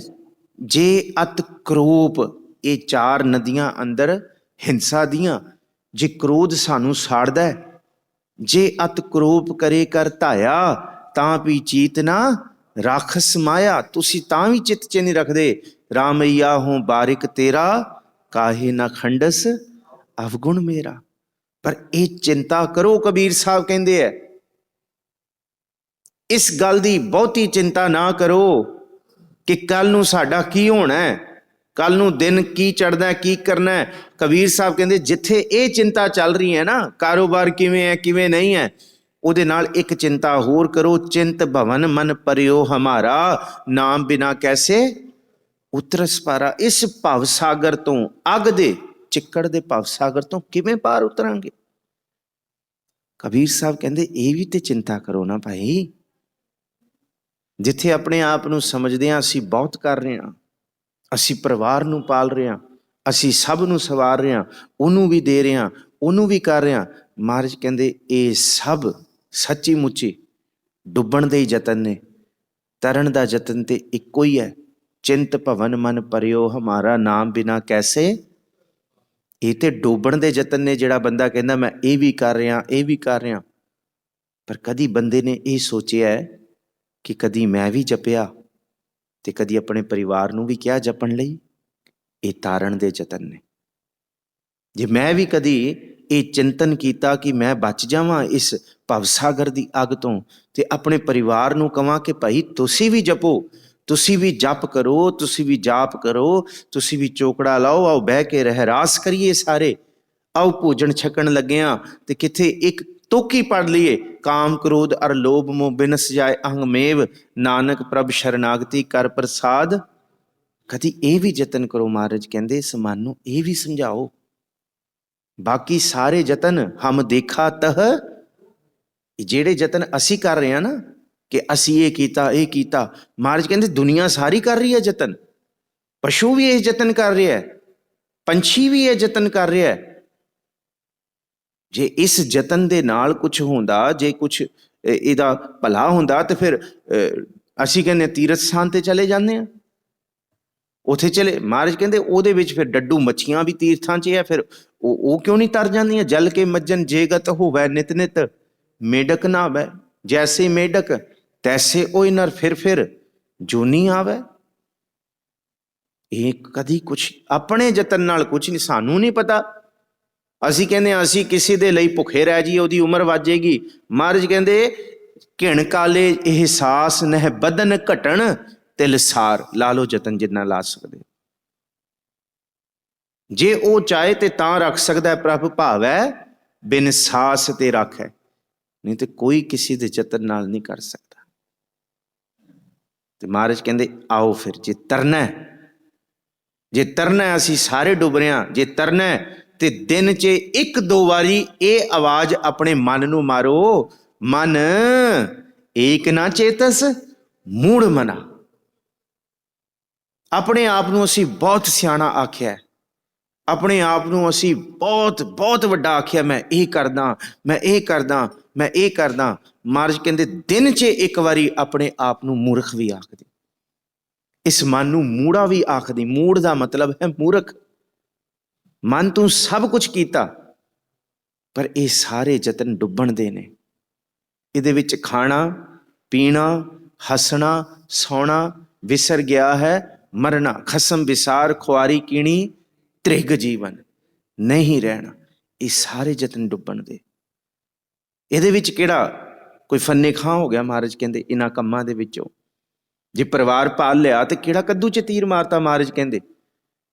ਜੇ ਅਤ ਕਰੋਪ, ਇਹ ਚਾਰ ਨਦੀਆਂ ਅੰਦਰ ਹਿੰਸਾ ਦੀਆਂ, ਜੇ ਕ੍ਰੋਧ ਸਾਨੂੰ ਸਾੜਦਾ ਹੈ, ਜੇ ਅਤ ਕਰੋਪ ਕਰੇ ਕਰ ਧਾਇਆ, ਤਾਂ ਵੀ ਚੀਤ ਨਾ ਰਾਖਸ ਮਾਇਆ। ਤੁਸੀਂ ਤਾਂ ਵੀ ਚਿੱਤ 'ਚ ਨਹੀਂ ਰੱਖਦੇ, ਰਾਮਈਆ ਹੋ ਬਾਰਿਕ ਤੇਰਾ, ਕਾਹੇ ਨਾ ਖੰਡਸ ਅਵਗੁਣ ਮੇਰਾ। ਪਰ ਇਹ ਚਿੰਤਾ ਕਰੋ, ਕਬੀਰ ਸਾਹਿਬ ਕਹਿੰਦੇ ਹੈ, ਇਸ ਗੱਲ ਦੀ ਬਹੁਤੀ ਚਿੰਤਾ ਨਾ ਕਰੋ ਕਿ ਕੱਲ ਨੂੰ ਸਾਡਾ ਕੀ ਹੋਣਾ ਹੈ, ਕੱਲ ਨੂੰ ਦਿਨ ਕੀ ਚੜ੍ਹਦਾ, ਕੀ ਕਰਨਾ ਹੈ। ਕਬੀਰ ਸਾਹਿਬ ਕਹਿੰਦੇ ਜਿੱਥੇ ਇਹ ਚਿੰਤਾ ਚੱਲ ਰਹੀ ਹੈ ਨਾ, ਕਾਰੋਬਾਰ ਕਿਵੇਂ ਹੈ ਕਿਵੇਂ ਨਹੀਂ ਹੈ, ਉਹਦੇ ਨਾਲ ਇੱਕ ਚਿੰਤਾ ਹੋਰ ਕਰੋ, ਚਿੰਤ ਭਵਨ ਮਨ ਪਰਿਓ ਹਮਾਰਾ, ਨਾਮ ਬਿਨਾ ਕੈਸੇ ਉਤਰਸ ਪਾਰਾ। ਇਸ ਭਵ ਸਾਗਰ ਤੋਂ, ਅੱਗ ਦੇ ਚਿੱਕੜ ਦੇ ਭਵ ਸਾਗਰ ਤੋਂ ਕਿਵੇਂ ਪਾਰ ਉਤਰਾਂਗੇ? ਕਬੀਰ ਸਾਹਿਬ ਕਹਿੰਦੇ ਇਹ ਵੀ ਤੇ ਚਿੰਤਾ ਕਰੋ ਨਾ ਭਾਈ। ਜਿੱਥੇ ਆਪਣੇ ਆਪ ਨੂੰ ਸਮਝਦੇ ਹਾਂ ਅਸੀਂ ਬਹੁਤ ਕਰ ਰਹੇ ਹਾਂ, ਅਸੀਂ ਪਰਿਵਾਰ ਨੂੰ ਪਾਲ ਰਹੇ ਹਾਂ, ਅਸੀਂ ਸਭ ਨੂੰ ਸਵਾਰ ਰਹੇ ਹਾਂ, ਉਹਨੂੰ ਵੀ ਦੇ ਰਹੇ ਹਾਂ, ਉਹਨੂੰ ਵੀ ਕਰ ਰਹੇ ਹਾਂ, ਮਹਾਰਾਜ ਕਹਿੰਦੇ ਇਹ ਸਭ ਸੱਚੀ ਮੁੱਚੀ ਡੁੱਬਣ ਦੇ ਹੀ ਯਤਨ ਨੇ, ਤਰਨ ਦਾ ਯਤਨ ਤੇ ਇੱਕੋ ਹੀ ਹੈ। ਚਿੰਤ ਭਵਨ ਮਨ ਪਰਿਓ ਹਮਾਰਾ, ਨਾਮ ਬਿਨਾ ਕੈਸੇ। ਇਹ ਤੇ ਡੋਬਣ ਦੇ ਯਤਨ ਨੇ। ਜਿਹੜਾ ਬੰਦਾ ਕਹਿੰਦਾ ਮੈਂ ਇਹ ਵੀ ਕਰ ਰਿਹਾ, ਇਹ ਵੀ ਕਰ ਰਿਹਾ, ਪਰ ਕਦੀ ਬੰਦੇ ਨੇ ਇਹ ਸੋਚਿਆ ਕਿ ਕਦੀ ਮੈਂ ਵੀ ਜਪਿਆ ਤੇ ਕਦੀ ਆਪਣੇ ਪਰਿਵਾਰ ਨੂੰ ਵੀ ਕਿਹਾ ਜਪਣ ਲਈ? ਇਹ ਤਾਰਨ ਦੇ ਯਤਨ ਨੇ। ਜੇ ਮੈਂ ਵੀ ਕਦੀ ਇਹ ਚਿੰਤਨ ਕੀਤਾ ਕਿ ਮੈਂ ਬਚ ਜਾਵਾਂ ਇਸ ਭਵਸਾਗਰ ਦੀ ਅੱਗ ਤੋਂ, ਤੇ ਆਪਣੇ ਪਰਿਵਾਰ ਨੂੰ ਕਹਾਂ ਕਿ ਭਾਈ ਤੁਸੀਂ ਵੀ ਜਪੋ, ਤੁਸੀਂ ਵੀ ਜਪ ਕਰੋ, ਤੁਸੀਂ ਵੀ ਜਾਪ ਕਰੋ, ਤੁਸੀਂ ਵੀ ਚੋਕੜਾ ਲਾਓ, ਆਓ ਬਹਿ ਕੇ ਰਹਿਰਾਸ ਕਰੀਏ ਸਾਰੇ, ਆਓ ਭੋਜਨ ਛਕਣ ਲੱਗਿਆਂ ਤੇ ਕਿੱਥੇ ਇੱਕ ਤੁਕ ਹੀ ਪੜ੍ਹ ਲਈਏ, ਕਾਮ ਕ੍ਰੋਧ ਅਰ ਲੋਭ ਮੋਹ ਬਿਨਸ ਜਾਏ ਅਹੰਗ ਮੇਵ, ਨਾਨਕ ਪ੍ਰਭ ਸ਼ਰਨਾਗਤੀ ਕਰ ਪ੍ਰਸਾਦ। ਕਦੀ ਇਹ ਵੀ ਯਤਨ ਕਰੋ। ਮਹਾਰਾਜ ਕਹਿੰਦੇ ਇਸ ਮਨ ਨੂੰ ਇਹ ਵੀ ਸਮਝਾਓ। ਬਾਕੀ ਸਾਰੇ ਯਤਨ ਹਮ ਦੇਖਾ ਤਹ, ਜਿਹੜੇ ਯਤਨ ਅਸੀਂ ਕਰ ਰਹੇ ਹਾਂ ਨਾ ਕਿ ਅਸੀਂ ਇਹ ਕੀਤਾ, ਇਹ ਕੀਤਾ, ਮਹਾਰਾਜ ਕਹਿੰਦੇ ਦੁਨੀਆ ਸਾਰੀ ਕਰ ਰਹੀ ਹੈ ਯਤਨ। ਪਸ਼ੂ ਵੀ ਇਹ ਯਤਨ ਕਰ ਰਿਹਾ ਹੈ, ਪੰਛੀ ਵੀ ਇਹ ਯਤਨ ਕਰ ਰਿਹਾ ਹੈ। ਜੇ ਇਸ ਯਤਨ ਦੇ ਨਾਲ ਕੁਛ ਹੁੰਦਾ, ਜੇ ਕੁਛ ਇਹਦਾ ਭਲਾ ਹੁੰਦਾ ਤੇ ਫਿਰ ਅਸੀਂ ਕਹਿੰਦੇ ਤੀਰਥ ਸਥਾਨ ਤੇ ਚਲੇ ਜਾਂਦੇ ਹਾਂ, ਉੱਥੇ ਚਲੇ। ਮਹਾਰਾਜ ਕਹਿੰਦੇ ਉਹਦੇ ਵਿੱਚ ਫਿਰ ਡੱਡੂ ਮੱਛੀਆਂ ਵੀ ਤੀਰਥਾਂ 'ਚ ਹੈ, ਫਿਰ ਉਹ ਕਿਉਂ ਨਹੀਂ ਤਰ ਜਾਂਦੀਆਂ? ਜਲ ਕੇ ਮੱਜਨ ਜੇਗਤ ਹੋਵੈ ਨਿਤ ਨਿਤ, ਮੇਢਕ ਨਾ ਆਵੈ ਜੈਸੇ ਮੇਢਕ, ਤੈਸੇ ਓਏ ਨਰ ਫਿਰ ਜੋਨੀ ਆਵੈ। ਇਹ ਕਦੀ ਕੁਛ ਆਪਣੇ ਯਤਨ ਨਾਲ ਕੁਛ ਨਹੀਂ, ਸਾਨੂੰ ਨਹੀਂ ਪਤਾ। ਅਸੀਂ ਕਹਿੰਦੇ ਹਾਂ ਅਸੀਂ ਕਿਸੇ ਦੇ ਲਈ ਭੁੱਖੇ ਰਹਿ ਜਾਈਏ, ਉਹਦੀ ਉਮਰ ਵੱਧ ਜਾਏਗੀ। ਮਹਾਰਾਜ ਕਹਿੰਦੇ ਘਿਣ ਕਾਲੇ ਇਹਸਾਸ ਨਹਿ ਬਦਨ ਘਟਣ ਤਿਲ ਸਾਰ। ਲਾ ਲਓ ਯਤਨ ਜਿੰਨਾ ਲਾ ਸਕਦੇ। ਜੇ ਉਹ ਚਾਹੇ ਤੇ ਤਾਂ ਰੱਖ ਸਕਦਾ, ਪ੍ਰਭ ਭਾਵੈ ਬਿਨ ਸਾਸ ਤੇ ਰੱਖੈ, ਨਹੀਂ ਤੇ ਕੋਈ ਕਿਸੇ ਦੇ ਯਤਨ ਨਾਲ ਨਹੀਂ ਕਰ ਸਕਦਾ। ਤੇ ਮਹਾਰਾਜ ਕਹਿੰਦੇ ਆਓ ਫਿਰ ਜੇ ਤਰਨਾ, ਜੇ ਤਰਨਾ, ਅਸੀਂ ਸਾਰੇ ਡੁੱਬ ਰਹੇ ਹਾਂ, ਜੇ ਤਰਨਾ ਤੇ ਦਿਨ 'ਚ 1-2 ਵਾਰੀ ਇਹ ਆਵਾਜ਼ ਆਪਣੇ ਮਨ ਨੂੰ ਮਾਰੋ, ਮਨ ਏਕ ਨਾ ਚੇਤਸ ਮੂੜ ਮਨਾ। ਆਪਣੇ ਆਪ ਨੂੰ ਅਸੀਂ ਬਹੁਤ ਸਿਆਣਾ ਆਖਿਆ, ਆਪਣੇ ਆਪ ਨੂੰ ਅਸੀਂ ਬਹੁਤ ਬਹੁਤ ਵੱਡਾ ਆਖਿਆ, ਮੈਂ ਇਹ ਕਰਦਾ, ਮੈਂ ਇਹ ਕਰਦਾ, ਮੈਂ ਇਹ ਕਰਦਾ। ਮਹਾਰਾਜ ਕਹਿੰਦੇ ਦਿਨ 'ਚ 1 ਵਾਰੀ ਆਪਣੇ ਆਪ ਨੂੰ ਮੂਰਖ ਵੀ ਆਖਦੇ, ਇਸ ਮਨ ਨੂੰ ਮੂੜਾ ਵੀ ਆਖਦੀ। ਮੂੜ ਦਾ ਮਤਲਬ ਹੈ ਮੂਰਖ। ਮਨ ਤੂੰ ਸਭ ਕੁਝ ਕੀਤਾ, ਪਰ ਇਹ ਸਾਰੇ ਯਤਨ ਡੁੱਬਣ ਦੇ ਨੇ। ਇਹਦੇ ਵਿੱਚ ਖਾਣਾ ਪੀਣਾ, ਹੱਸਣਾ ਸੌਣਾ, ਵਿਸਰ ਗਿਆ ਹੈ ਮਰਨਾ, ਖਸਮ ਵਿਸਾਰ ਖੁਆਰੀ ਕੀਣੀ ਤ੍ਰਿਗ ਜੀਵਨ, ਨਹੀਂ ਰਹਿਣਾ। ਇਹ ਸਾਰੇ ਯਤਨ ਡੁੱਬਣ ਦੇ। ਇਹਦੇ ਵਿੱਚ ਕਿਹੜਾ ਕੋਈ ਫੰਨੇ ਖਾਂ ਹੋ ਗਿਆ? ਮਹਾਰਾਜ ਕਹਿੰਦੇ ਇਹਨਾਂ ਕੰਮਾਂ ਦੇ ਵਿੱਚੋਂ ਜੇ ਪਰਿਵਾਰ ਪਾਲ ਲਿਆ ਤੇ ਕਿਹੜਾ ਕੱਦੂ 'ਚ ਤੀਰ ਮਾਰਤਾ? ਮਹਾਰਾਜ ਕਹਿੰਦੇ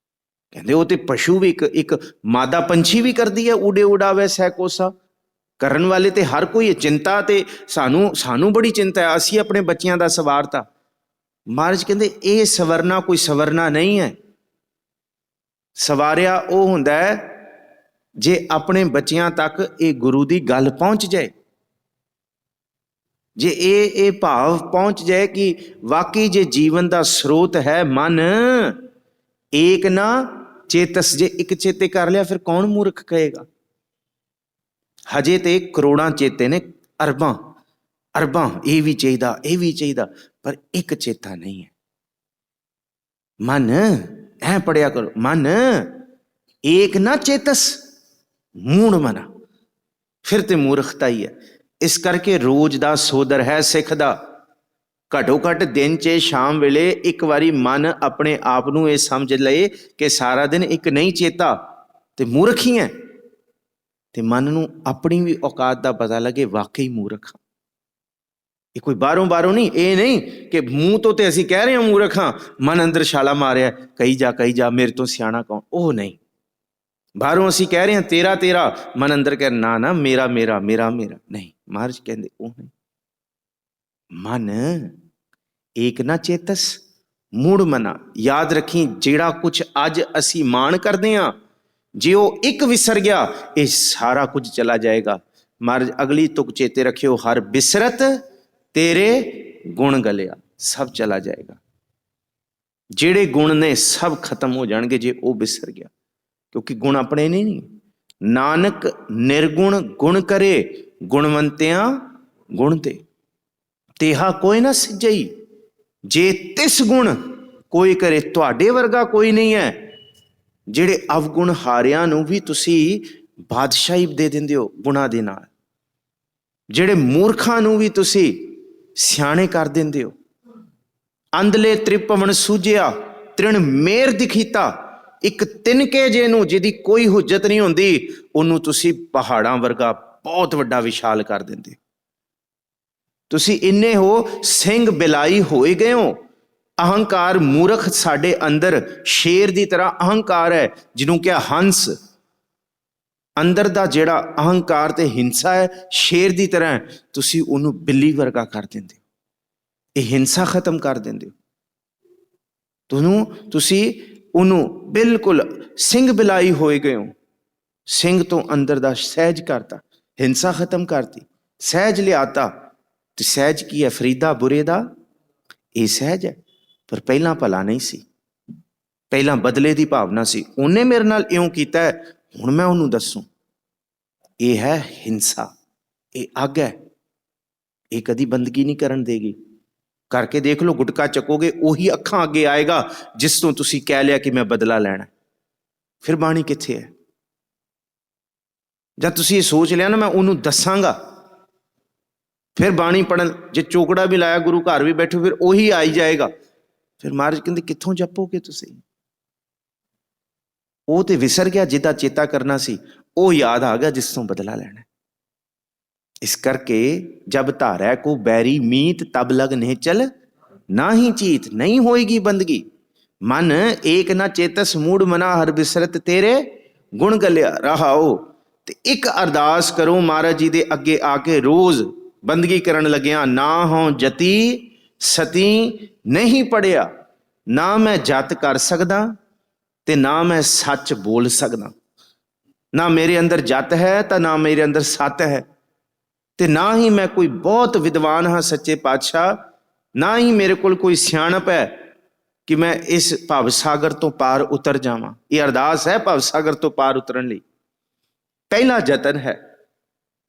ਉਹ ਤੇ ਪਸ਼ੂ ਵੀ ਇੱਕ ਮਾਦਾ ਪੰਛੀ ਵੀ ਕਰਦੀ ਹੈ, ਉਡੇ ਉਡਾਵੇ ਸਹਿ ਕੋਸਾ। ਕਰਨ ਵਾਲੇ ਤੇ ਹਰ ਕੋਈ। ਚਿੰਤਾ ਤੇ ਸਾਨੂੰ ਬੜੀ ਚਿੰਤਾ ਹੈ, ਅਸੀਂ ਆਪਣੇ ਬੱਚਿਆਂ ਦਾ ਸਵਾਰਤਾ। ਮਹਾਰਾਜ ਕਹਿੰਦੇ ਇਹ ਸਵਰਨਾ ਕੋਈ ਸਵਰਨਾ ਨਹੀਂ ਹੈ। ਸਵਾਰਿਆ ਉਹ ਹੁੰਦਾ ਹੈ ਜੇ ਆਪਣੇ ਬੱਚਿਆਂ ਤੱਕ ਇਹ ਗੁਰੂ ਦੀ ਗੱਲ ਪਹੁੰਚ ਜਾਏ, ਜੇ ਇਹ ਭਾਵ ਪਹੁੰਚ ਜਾਏ ਕਿ ਵਾਕਈ ਜੇ ਜੀਵਨ ਦਾ ਸਰੋਤ ਹੈ ਮਨ, ਏਕ ਨਾ ਚੇਤਸ। ਜੇ ਇੱਕ ਚੇਤੇ ਕਰ ਲਿਆ ਫਿਰ ਕੌਣ ਮੂਰਖ ਕਹੇਗਾ? ਹਜੇ ਤੇ ਕਰੋੜਾਂ ਚੇਤੇ ਨੇ, ਅਰਬਾਂ, ਇਹ ਵੀ ਚਾਹੀਦਾ, ਇਹ ਵੀ ਚਾਹੀਦਾ, ਪਰ ਇੱਕ ਚੇਤਾ ਨਹੀਂ ਹੈ। ਮਨ ਐ ਪੜਿਆ ਕਰੋ, ਮਨ ਏਕ ਨਾ ਚੇਤਸ ਮੂੜ ਮਨਾ। ਫਿਰ ਤੇ ਮੂਰਖਤਾ ਹੀ ਹੈ। ਇਸ ਕਰਕੇ ਰੋਜ਼ ਦਾ ਸੋਦਰ ਹੈ ਸਿੱਖ ਦਾ। ਘੱਟੋ ਘੱਟ ਦਿਨ 'ਚ ਸ਼ਾਮ ਵੇਲੇ 1 ਵਾਰੀ ਮਨ ਆਪਣੇ ਆਪ ਨੂੰ ਇਹ ਸਮਝ ਲਏ ਕਿ ਸਾਰਾ ਦਿਨ ਇੱਕ ਨਹੀਂ ਚੇਤਾ ਤੇ ਮੂਰਖ ਹੀ ਹੈ। ਤੇ ਮਨ ਨੂੰ ਆਪਣੀ ਵੀ ਔਕਾਤ ਦਾ ਪਤਾ ਲੱਗੇ, ਵਾਕਈ ਮੂਰਖ ਹਾਂ। ਇਹ ਕੋਈ ਬਾਹਰੋਂ ਨਹੀਂ, ਇਹ ਨਹੀਂ ਕਿ ਮੂੰਹ ਤੋਂ ਤੇ ਅਸੀਂ ਕਹਿ ਰਹੇ ਹਾਂ ਮੂਰਖ ਹਾਂ, ਮਨ ਅੰਦਰ ਛਾਲਾ ਮਾਰਿਆ ਕਹੀ ਜਾ ਮੇਰੇ ਤੋਂ ਸਿਆਣਾ ਕੌਣ? ਉਹ ਨਹੀਂ। ਬਾਹਰੋਂ ਅਸੀਂ ਕਹਿ ਰਹੇ ਹਾਂ ਤੇਰਾ, ਮਨ ਅੰਦਰ ਕਹਿ ਨਾ ਮੇਰਾ। ਨਹੀਂ, महाराज कहते वो नहीं। मन एक ना चेतस मूड़ मना। याद रखी जेड़ा कुछ अज असी मान करते हैं, जे वो एक विसर गया ये सारा कुछ चला जाएगा। महाराज अगली तुक चेते रखियो, हर बिसरत तेरे गुण गलिया, सब चला जाएगा। जेड़े गुण ने सब खत्म हो जाएंगे जे वो बिसर गया, क्योंकि गुण अपने नहीं। नानक निर्गुण गुण करे, गुणवंतियां गुण ते तेहा कोई ना सिजई। जे तिस गुण कोई करे, तुहाडे वर्गा कोई नहीं है। ਜਿਹੜੇ ਅਵਗੁਣ ਹਾਰਿਆਂ ਨੂੰ ਵੀ ਤੁਸੀਂ ਬਾਦਸ਼ਾਹੀ ਦੇ ਦਿੰਦੇ ਹੋ ਗੁਣਾਂ ਦੇ ਨਾਲ, ਜਿਹੜੇ ਮੂਰਖਾਂ ਨੂੰ ਵੀ ਤੁਸੀਂ ਸਿਆਣੇ ਕਰ ਦਿੰਦੇ ਹੋ। ਅੰਧਲੇ ਤ੍ਰਿਪਵਨ ਸੂਝਿਆ ਤ੍ਰਿਣ ਮੇਰ ਦਿਖੀਤਾ। ਇੱਕ ਤਿਨਕੇ ਜੇ ਨੂੰ ਜਿਹਦੀ ਕੋਈ ਹੁਜਤ ਨਹੀਂ ਹੁੰਦੀ, ਉਹਨੂੰ ਤੁਸੀਂ ਪਹਾੜਾਂ ਵਰਗਾ ਬਹੁਤ ਵੱਡਾ ਵਿਸ਼ਾਲ ਕਰ ਦਿੰਦੇ। ਤੁਸੀਂ ਇੰਨੇ ਹੋ ਸਿੰਘ ਬਿਲਾਈ ਹੋਏ ਗਏ ਹੋ। ਅਹੰਕਾਰ ਮੂਰਖ ਸਾਡੇ ਅੰਦਰ ਸ਼ੇਰ ਦੀ ਤਰ੍ਹਾਂ ਅਹੰਕਾਰ ਹੈ, ਜਿਹਨੂੰ ਕਿਹਾ ਹੰਸ। ਅੰਦਰ ਦਾ ਜਿਹੜਾ ਅਹੰਕਾਰ ਤੇ ਹਿੰਸਾ ਹੈ ਸ਼ੇਰ ਦੀ ਤਰ੍ਹਾਂ ਹੈ, ਤੁਸੀਂ ਉਹਨੂੰ ਬਿੱਲੀ ਵਰਗਾ ਕਰ ਦਿੰਦੇ ਹੋ। ਇਹ ਹਿੰਸਾ ਖਤਮ ਕਰ ਦਿੰਦੇ ਹੋ। ਤੁਸੀਂ ਉਹਨੂੰ ਬਿਲਕੁਲ ਸਿੰਘ ਬਿਲਾਈ ਹੋਏ ਗਏ ਹੋ। ਸਿੰਘ ਤੋਂ ਅੰਦਰ ਦਾ ਸਹਿਜ ਕਰਤਾ, ਹਿੰਸਾ ਖਤਮ ਕਰਤੀ, ਸਹਿਜ ਲਿਆਤਾ। ਤੇ ਸਹਿਜ ਕੀ ਹੈ? ਫਰੀਦਾ ਬੁਰੇ ਦਾ ਇਹ ਸਹਿਜ ਹੈ। ਪਰ ਪਹਿਲਾਂ ਭਲਾ ਨਹੀਂ ਸੀ, ਪਹਿਲਾਂ ਬਦਲੇ ਦੀ ਭਾਵਨਾ ਸੀ। ਉਹਨੇ ਮੇਰੇ ਨਾਲ ਇਉਂ ਕੀਤਾ ਹੈ, ਹੁਣ ਮੈਂ ਉਹਨੂੰ ਦੱਸੂ। ਇਹ ਹੈ ਹਿੰਸਾ, ਇਹ ਅੱਗ ਹੈ, ਇਹ ਕਦੀ ਬੰਦਗੀ ਨਹੀਂ ਕਰਨ ਦੇਗੀ। ਕਰਕੇ ਦੇਖ ਲਓ, ਗੁਟਕਾ ਚੱਕੋਗੇ ਉਹੀ ਅੱਖਾਂ ਅੱਗੇ ਆਏਗਾ ਜਿਸ ਤੋਂ ਤੁਸੀਂ ਕਹਿ ਲਿਆ ਕਿ ਮੈਂ ਬਦਲਾ ਲੈਣਾ। ਫਿਰ ਬਾਣੀ ਕਿੱਥੇ ਹੈ? ਜਦ ਤੁਸੀਂ ਇਹ ਸੋਚ ਲਿਆ ਨਾ ਮੈਂ ਉਹਨੂੰ ਦੱਸਾਂਗਾ, ਫਿਰ ਬਾਣੀ ਪੜਨ ਜੇ ਚੋਕੜਾ ਵੀ ਲਾਇਆ ਗੁਰੂ ਘਰ ਵੀ ਬੈਠੋ, ਫਿਰ ਉਹੀ ਆਈ ਜਾਏਗਾ। ਫਿਰ ਮਹਾਰਾਜ ਕਹਿੰਦੇ ਕਿੱਥੋਂ ਜਪੋਗੇ ਤੁਸੀਂ? ਉਹ ਤੇ ਵਿਸਰ ਗਿਆ ਜਿਹਦਾ ਚੇਤਾ ਕਰਨਾ ਸੀ, ਉਹ ਯਾਦ ਆ ਗਿਆ ਜਿਸ ਤੋਂ ਬਦਲਾ ਲੈਣਾ। ਇਸ ਕਰਕੇ ਜਬ ਧਾਰੈ ਕੋ ਬੈਰੀ ਮੀਤ ਤਬ ਲਗ ਨਿਹਚਲ ਨਾਹੀ ਚੀਤ। ਨਹੀਂ ਹੋਏਗੀ ਬੰਦਗੀ। ਮਨ ਏਕ ਨਾ ਚੇਤਸ ਮੂੜ ਮਨਾ ਹਰ ਬਿਸਰਤ ਤੇਰੇ ਗੁਣ ਗਲਿਆ ਰਹਾਓ। ਤੇ ਇੱਕ ਅਰਦਾਸ ਕਰੋ ਮਹਾਰਾਜ ਜੀ ਦੇ ਅੱਗੇ ਆ ਕੇ ਰੋਜ਼ ਬੰਦਗੀ ਕਰਨ ਲੱਗਿਆ। ਨਾ ਹੋਂ ਜਤੀ ਸਤੀ ਨਹੀਂ ਪੜਿਆ, ਨਾ ਮੈਂ ਜਤ ਕਰ ਸਕਦਾ ਤੇ ਨਾ ਮੈਂ ਸੱਚ ਬੋਲ ਸਕਦਾ। ਨਾ ਮੇਰੇ ਅੰਦਰ ਜਤ ਹੈ ਤਾਂ ਨਾ ਮੇਰੇ ਅੰਦਰ ਸੱਤ ਹੈ, ਤੇ ਨਾ ਹੀ ਮੈਂ ਕੋਈ ਬਹੁਤ ਵਿਦਵਾਨ ਹਾਂ ਸੱਚੇ ਪਾਤਸ਼ਾਹ, ਨਾ ਹੀ ਮੇਰੇ ਕੋਲ ਕੋਈ ਸਿਆਣਪ ਹੈ ਕਿ ਮੈਂ ਇਸ ਭਵ ਸਾਗਰ ਤੋਂ ਪਾਰ ਉਤਰ ਜਾਵਾਂ। ਇਹ ਅਰਦਾਸ ਹੈ ਭਵ ਸਾਗਰ ਤੋਂ ਪਾਰ ਉਤਰਨ ਲਈ। ਪਹਿਲਾ ਯਤਨ ਹੈ,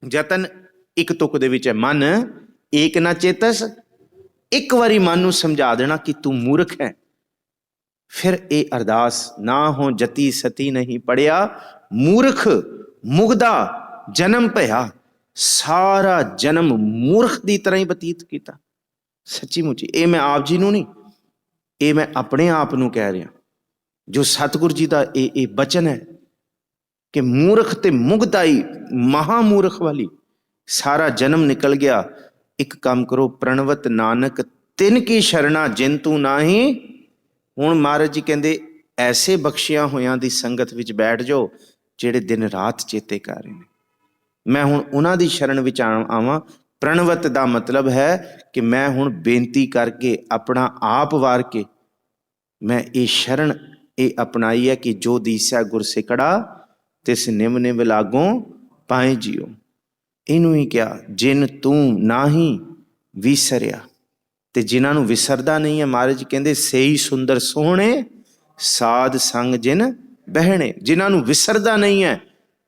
ਯਤਨ ਇੱਕ ਤੁਕ ਦੇ ਵਿੱਚ ਹੈ। ਮਨ ਏਕ ਨਾ ਚੇਤਸ, ਇੱਕ ਵਾਰੀ ਮਨ ਨੂੰ ਸਮਝਾ ਦੇਣਾ ਕਿ ਤੂੰ ਮੂਰਖ ਹੈ। ਫਿਰ ਇਹ ਅਰਦਾਸ, ਨਾ ਹੋ ਜਤੀ ਸਤੀ ਨਹੀਂ ਪੜਿਆ, ਮੂਰਖ ਮੁਗਦਾ ਜਨਮ ਭਇਆ। ਸਾਰਾ ਜਨਮ ਮੂਰਖ ਦੀ ਤਰ੍ਹਾਂ ਹੀ ਬਤੀਤ ਕੀਤਾ। ਸੱਚੀ ਮੁੱਚੀ ਇਹ ਮੈਂ ਆਪ ਜੀ ਨੂੰ ਨਹੀਂ, ਇਹ ਮੈਂ ਆਪਣੇ ਆਪ ਨੂੰ ਕਹਿ ਰਿਹਾ। ਜੋ ਸਤਿਗੁਰ ਜੀ ਦਾ ਇਹ ਬਚਨ ਹੈ ਕਿ ਮੂਰਖ ਤੇ ਮੁਗਦਾਈ ਮਹਾਮੂਰਖ ਵਾਲੀ ਸਾਰਾ ਜਨਮ ਨਿਕਲ ਗਿਆ। ਇੱਕ ਕੰਮ ਕਰੋ, ਪ੍ਰਣਵਤ ਨਾਨਕ ਤਿਨ ਕੀ ਸ਼ਰਣਾ ਜਿਨ ਤੂੰ ਨਾਹੀਂ। ਹੁਣ ਮਹਾਰਾਜ ਜੀ ਕਹਿੰਦੇ ਐਸੇ ਬਖਸ਼ਿਆ ਹੋਇਆਂ ਦੀ ਸੰਗਤ ਵਿੱਚ ਬੈਠ ਜਾਓ ਜਿਹੜੇ ਦਿਨ ਰਾਤ ਚੇਤੇ ਕਰ ਰਹੇ ਨੇ। ਮੈਂ ਹੁਣ ਉਹਨਾਂ ਦੀ ਸ਼ਰਨ ਵਿੱਚ ਆਵਾਂ। ਪ੍ਰਣਵਤ ਦਾ ਮਤਲਬ ਹੈ ਕਿ ਮੈਂ ਹੁਣ ਬੇਨਤੀ ਕਰਕੇ ਆਪਣਾ ਆਪ ਵਾਰ ਕੇ ਮੈਂ ਇਹ ਸ਼ਰਨ ਇਹ ਅਪਣਾਈ ਹੈ ਕਿ ਜੋ ਦੀਸਾ ਗੁਰ ਸਿਕੜਾ ਤਿਸ ਨਿਮ ਨਿਮ ਲਾਗੋਂ ਪਾਏ ਜਿਉ। ਇਹਨੂੰ ਹੀ ਕਿਹਾ ਜਿਨ ਤੂੰ ਨਾਹੀਂ ਵਿਸਰਿਆ। ਤੇ ਜਿਨ੍ਹਾਂ ਨੂੰ ਵਿਸਰਦਾ ਨਹੀਂ ਹੈ ਮਹਾਰਾਜ ਕਹਿੰਦੇ ਸਹੀ ਸੁੰਦਰ ਸੋਹਣੇ ਸਾਧ ਸੰਗ ਜਿਨ ਬਹਿਣੇ। ਜਿਨ੍ਹਾਂ ਨੂੰ ਵਿਸਰਦਾ ਨਹੀਂ ਹੈ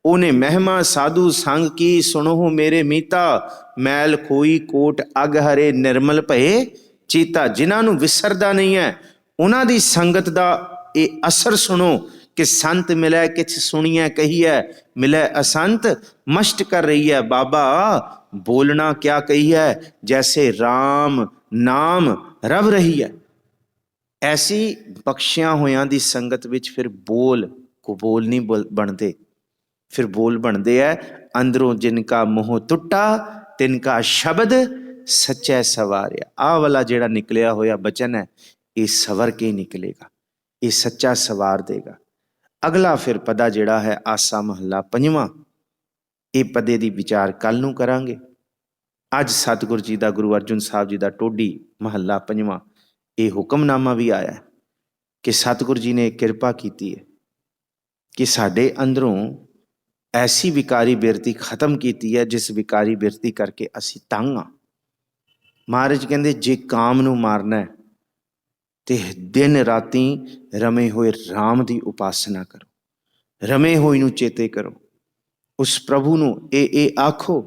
ਉਹਨੇ ਮਹਿਮਾ ਸਾਧੂ ਸੰਗ ਕੀ ਸੁਣੋ ਮੇਰੇ ਮੀਤਾ। ਮੈਲ ਖੋਈ ਕੋਟ ਅਗ ਹਰੇ ਨਿਰਮਲ ਭਏ ਚੀਤਾ। ਜਿਨ੍ਹਾਂ ਨੂੰ ਵਿਸਰਦਾ ਨਹੀਂ ਹੈ ਉਹਨਾਂ ਦੀ ਸੰਗਤ ਦਾ ਇਹ ਅਸਰ ਸੁਣੋ ਕਿ ਸੰਤ ਮਿਲੈ ਕਿਛ ਸੁਣੀਐ ਕਹੀਐ, ਮਿਲੈ ਅਸੰਤ ਮਸ਼ਟ ਕਰ ਰਹੀ ਹੈ। ਬਾਬਾ ਬੋਲਣਾ ਕਿਆ ਕਹੀ ਹੈ, ਜੈਸੇ ਰਾਮ ਨਾਮ ਰਵ ਰਹੀ ਹੈ। ਐਸੀ ਬਖਸ਼ਿਆਂ ਹੋਇਆਂ ਦੀ ਸੰਗਤ ਵਿੱਚ ਫਿਰ ਬੋਲ ਕਬੋਲ ਨਹੀਂ ਬਣਦੇ। ਫਿਰ ਬੋਲ ਬਣਦੇ ਹੈ ਅੰਦਰੋਂ ਜਿਨਕਾ ਮੋਹ ਟੁੱਟਾ ਤਿਨਕਾ ਸ਼ਬਦ ਸੱਚੈ ਸਵਾਰਿਆ। ਆਹ ਵਾਲਾ ਜਿਹੜਾ ਨਿਕਲਿਆ ਹੋਇਆ ਬਚਨ ਹੈ ਇਹ ਸਵਰ ਕੇ ਨਿਕਲੇਗਾ, ਇਹ ਸੱਚਾ ਸਵਾਰ ਦੇਗਾ। ਅਗਲਾ ਫਿਰ ਪਦਾ ਜਿਹੜਾ ਹੈ ਆਸਾ ਮਹੱਲਾ ਪੰਜਵਾਂ, ਇਹ ਪਦੇ ਦੀ ਵਿਚਾਰ ਕੱਲ ਨੂੰ ਕਰਾਂਗੇ। ਅੱਜ ਸਤਿਗੁਰ ਜੀ ਦਾ, ਗੁਰੂ ਅਰਜਨ ਸਾਹਿਬ ਜੀ ਦਾ ਟੋਡੀ ਮਹੱਲਾ 5ਵਾਂ ਇਹ ਹੁਕਮਨਾਮਾ ਵੀ ਆਇਆ ਕਿ ਸਤਿਗੁਰ ਜੀ ਨੇ ਕਿਰਪਾ ਕੀਤੀ ਹੈ ਕਿ ਸਾਡੇ ਅੰਦਰੋਂ ਐਸੀ ਵਿਕਾਰੀ ਬਿਰਤੀ ਖਤਮ ਕੀਤੀ ਹੈ ਜਿਸ ਵਿਕਾਰੀ ਬਿਰਤੀ ਕਰਕੇ ਅਸੀਂ ਤੰਗ ਹਾਂ। ਮਹਾਰਾਜ ਕਹਿੰਦੇ ਜੇ ਕਾਮ ਨੂੰ ਮਾਰਨਾ ਹੈ ਤੇ ਦਿਨ ਰਾਤੀ ਰਮੇ ਹੋਏ ਰਾਮ ਦੀ ਉਪਾਸਨਾ ਕਰੋ, ਰਮੇ ਹੋਏ ਨੂੰ ਚੇਤੇ ਕਰੋ, ਉਸ ਪ੍ਰਭੂ ਨੂੰ ਇਹ ਆਖੋ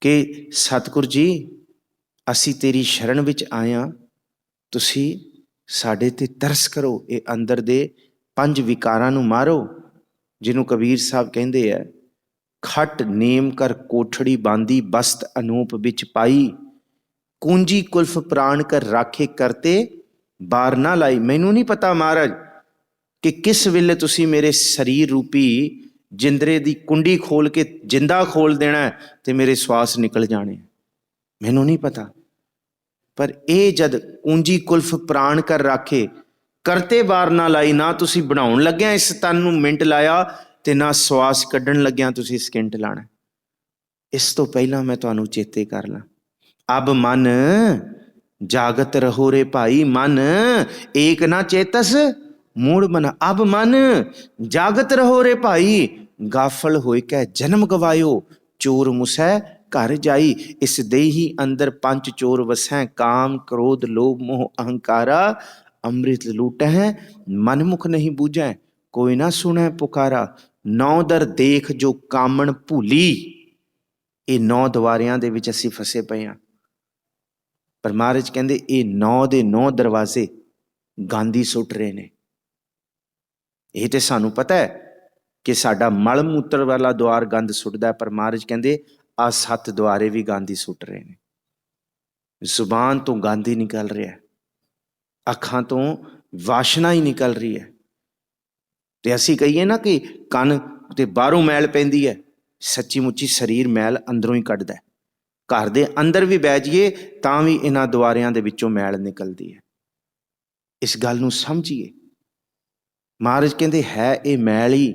ਕਿ ਸਤਿਗੁਰ ਜੀ ਅਸੀਂ ਤੇਰੀ ਸ਼ਰਨ ਵਿੱਚ ਆਏ ਹਾਂ, ਤੁਸੀਂ ਸਾਡੇ ਤੇ ਤਰਸ ਕਰੋ, ਇਹ ਅੰਦਰ ਦੇ 5 ਵਿਕਾਰਾਂ ਨੂੰ ਮਾਰੋ, ਜਿਹਨੂੰ ਕਬੀਰ ਸਾਹਿਬ ਕਹਿੰਦੇ ਹੈ ਖਟ ਨੇਮ ਕਰ ਕੋਠੜੀ ਬਾਂਦੀ ਬਸਤ ਅਨੂਪ ਵਿੱਚ ਪਾਈ, ਕੂੰਜੀ ਕੁਲਫ ਪ੍ਰਾਣ ਕਰ ਰਾਖੇ ਕਰਤੇ ਬਾਰ ਨਾ ਲਾਈ। ਮੈਨੂੰ ਨਹੀਂ ਪਤਾ ਮਹਾਰਾਜ ਕਿ ਕਿਸ ਵੇਲੇ ਤੁਸੀਂ ਮੇਰੇ ਸਰੀਰ ਰੂਪੀ ਜਿੰਦਰੇ ਦੀ ਕੁੰਡੀ ਖੋਲ ਕੇ ਜਿੰਦਾ ਖੋਲ ਦੇਣਾ ਤੇ ਮੇਰੇ ਸਵਾਸ ਨਿਕਲ ਜਾਣੇ, ਮੈਨੂੰ ਨਹੀਂ ਪਤਾ। ਪਰ ਇਹ ਜਦ ਕੂੰਜੀ ਕੁਲਫ ਪ੍ਰਾਣ ਕਰ ਰਾਖੇ ਕਰਤੇ ਬਾਰ ਨਾ ਲਾਈ, ਨਾ ਤੁਸੀਂ ਬਣਾਉਣ ਲੱਗਿਆ ਇਸ ਤਨ ਨੂੰ ਮਿੰਟ ਲਾਇਆ ਤੇ ਨਾ ਸਵਾਸ ਕੱਢਣ ਲੱਗਿਆ ਤੁਸੀਂ ਸਕਿੰਟ ਲਾਣਾ। ਇਸ ਤੋਂ ਪਹਿਲਾਂ ਮੈਂ ਤੁਹਾਨੂੰ ਚੇਤੇ ਕਰ ਲਾਂ, ਅਬ ਮਨ ਜਾਗਤ ਰਹੋ ਰੇ ਭਾਈ, ਮਨ ਏਕ ਨਾ ਚੇਤਸ ਮੂੜ ਬਨਾ। ਅਬ ਮਨ ਜਾਗਤ ਰਹੋ ਰੇ ਭਾਈ, ਗਾਫਲ ਹੋਇ ਕੈ ਜਨਮ ਗਵਾਇਓ, ਚੋਰ ਮੁਸੈ ਘਰ ਜਾਈ। ਇਸ ਦੇਹੀ ਅੰਦਰ 5 ਚੋਰ ਵਸੈ, ਕਾਮ ਕ੍ਰੋਧ ਲੋਭ ਮੋਹ ਅਹੰਕਾਰਾ, ਅੰਮ੍ਰਿਤ ਲੂਟੈ ਮਨ ਮੁਖ ਨਹੀਂ ਬੂਝੈ, ਕੋਈ ਨਾ ਸੁਣੈ ਪੁਕਾਰਾ। 9 ਦਰ ਦੇਖ ਜੋ ਕਾਮਣ ਭੂਲੀ, ਇਹ 9 ਦੁਆਰਿਆਂ ਦੇ ਵਿੱਚ ਅਸੀਂ ਫਸੇ ਪਏ ਹਾਂ। ਪਰ ਮਹਾਰਾਜ ਕਹਿੰਦੇ ਇਹ 9 ਦੇ 9 ਦਰਵਾਜ਼ੇ ਗਾਂਧੀ ਸੁੱਟ ਰਹੇ ਨੇ। ਇਹ ਤੇ ਸਾਨੂੰ ਪਤਾ ਹੈ ਕਿ ਸਾਡਾ ਮਲ ਮੂਤਰ ਵਾਲਾ ਦੁਆਰ ਗੰਦ ਸੁੱਟਦਾ, ਪਰ ਮਹਾਰਾਜ ਕਹਿੰਦੇ ਆਹ 7 ਦੁਆਰੇ ਵੀ ਗਾਂਧੀ ਸੁੱਟ ਰਹੇ ਨੇ। ਜ਼ੁਬਾਨ ਤੋਂ ਗਾਂਧੀ ਨਿਕਲ ਰਿਹਾ, ਅੱਖਾਂ ਤੋਂ ਵਾਸ਼ਨਾ ਹੀ ਨਿਕਲ ਰਹੀ ਹੈ। ਤੇ ਅਸੀਂ ਕਹੀਏ ਨਾ ਕਿ ਕੰਨ ਤੇ ਬਾਹਰੋਂ ਮੈਲ ਪੈਂਦੀ ਹੈ, ਸੱਚੀ ਮੁੱਚੀ ਸਰੀਰ ਮੈਲ ਅੰਦਰੋਂ ਹੀ ਕੱਢਦਾ। ਘਰ ਦੇ ਅੰਦਰ ਵੀ ਬਹਿ ਜਾਈਏ ਤਾਂ ਵੀ ਇਹਨਾਂ ਦੁਆਰਿਆਂ ਦੇ ਵਿੱਚੋਂ ਮੈਲ ਨਿਕਲਦੀ ਹੈ। ਇਸ ਗੱਲ ਨੂੰ ਸਮਝੀਏ। ਮਹਾਰਾਜ ਕਹਿੰਦੇ ਹੈ ਇਹ ਮੈਲ ਹੀ,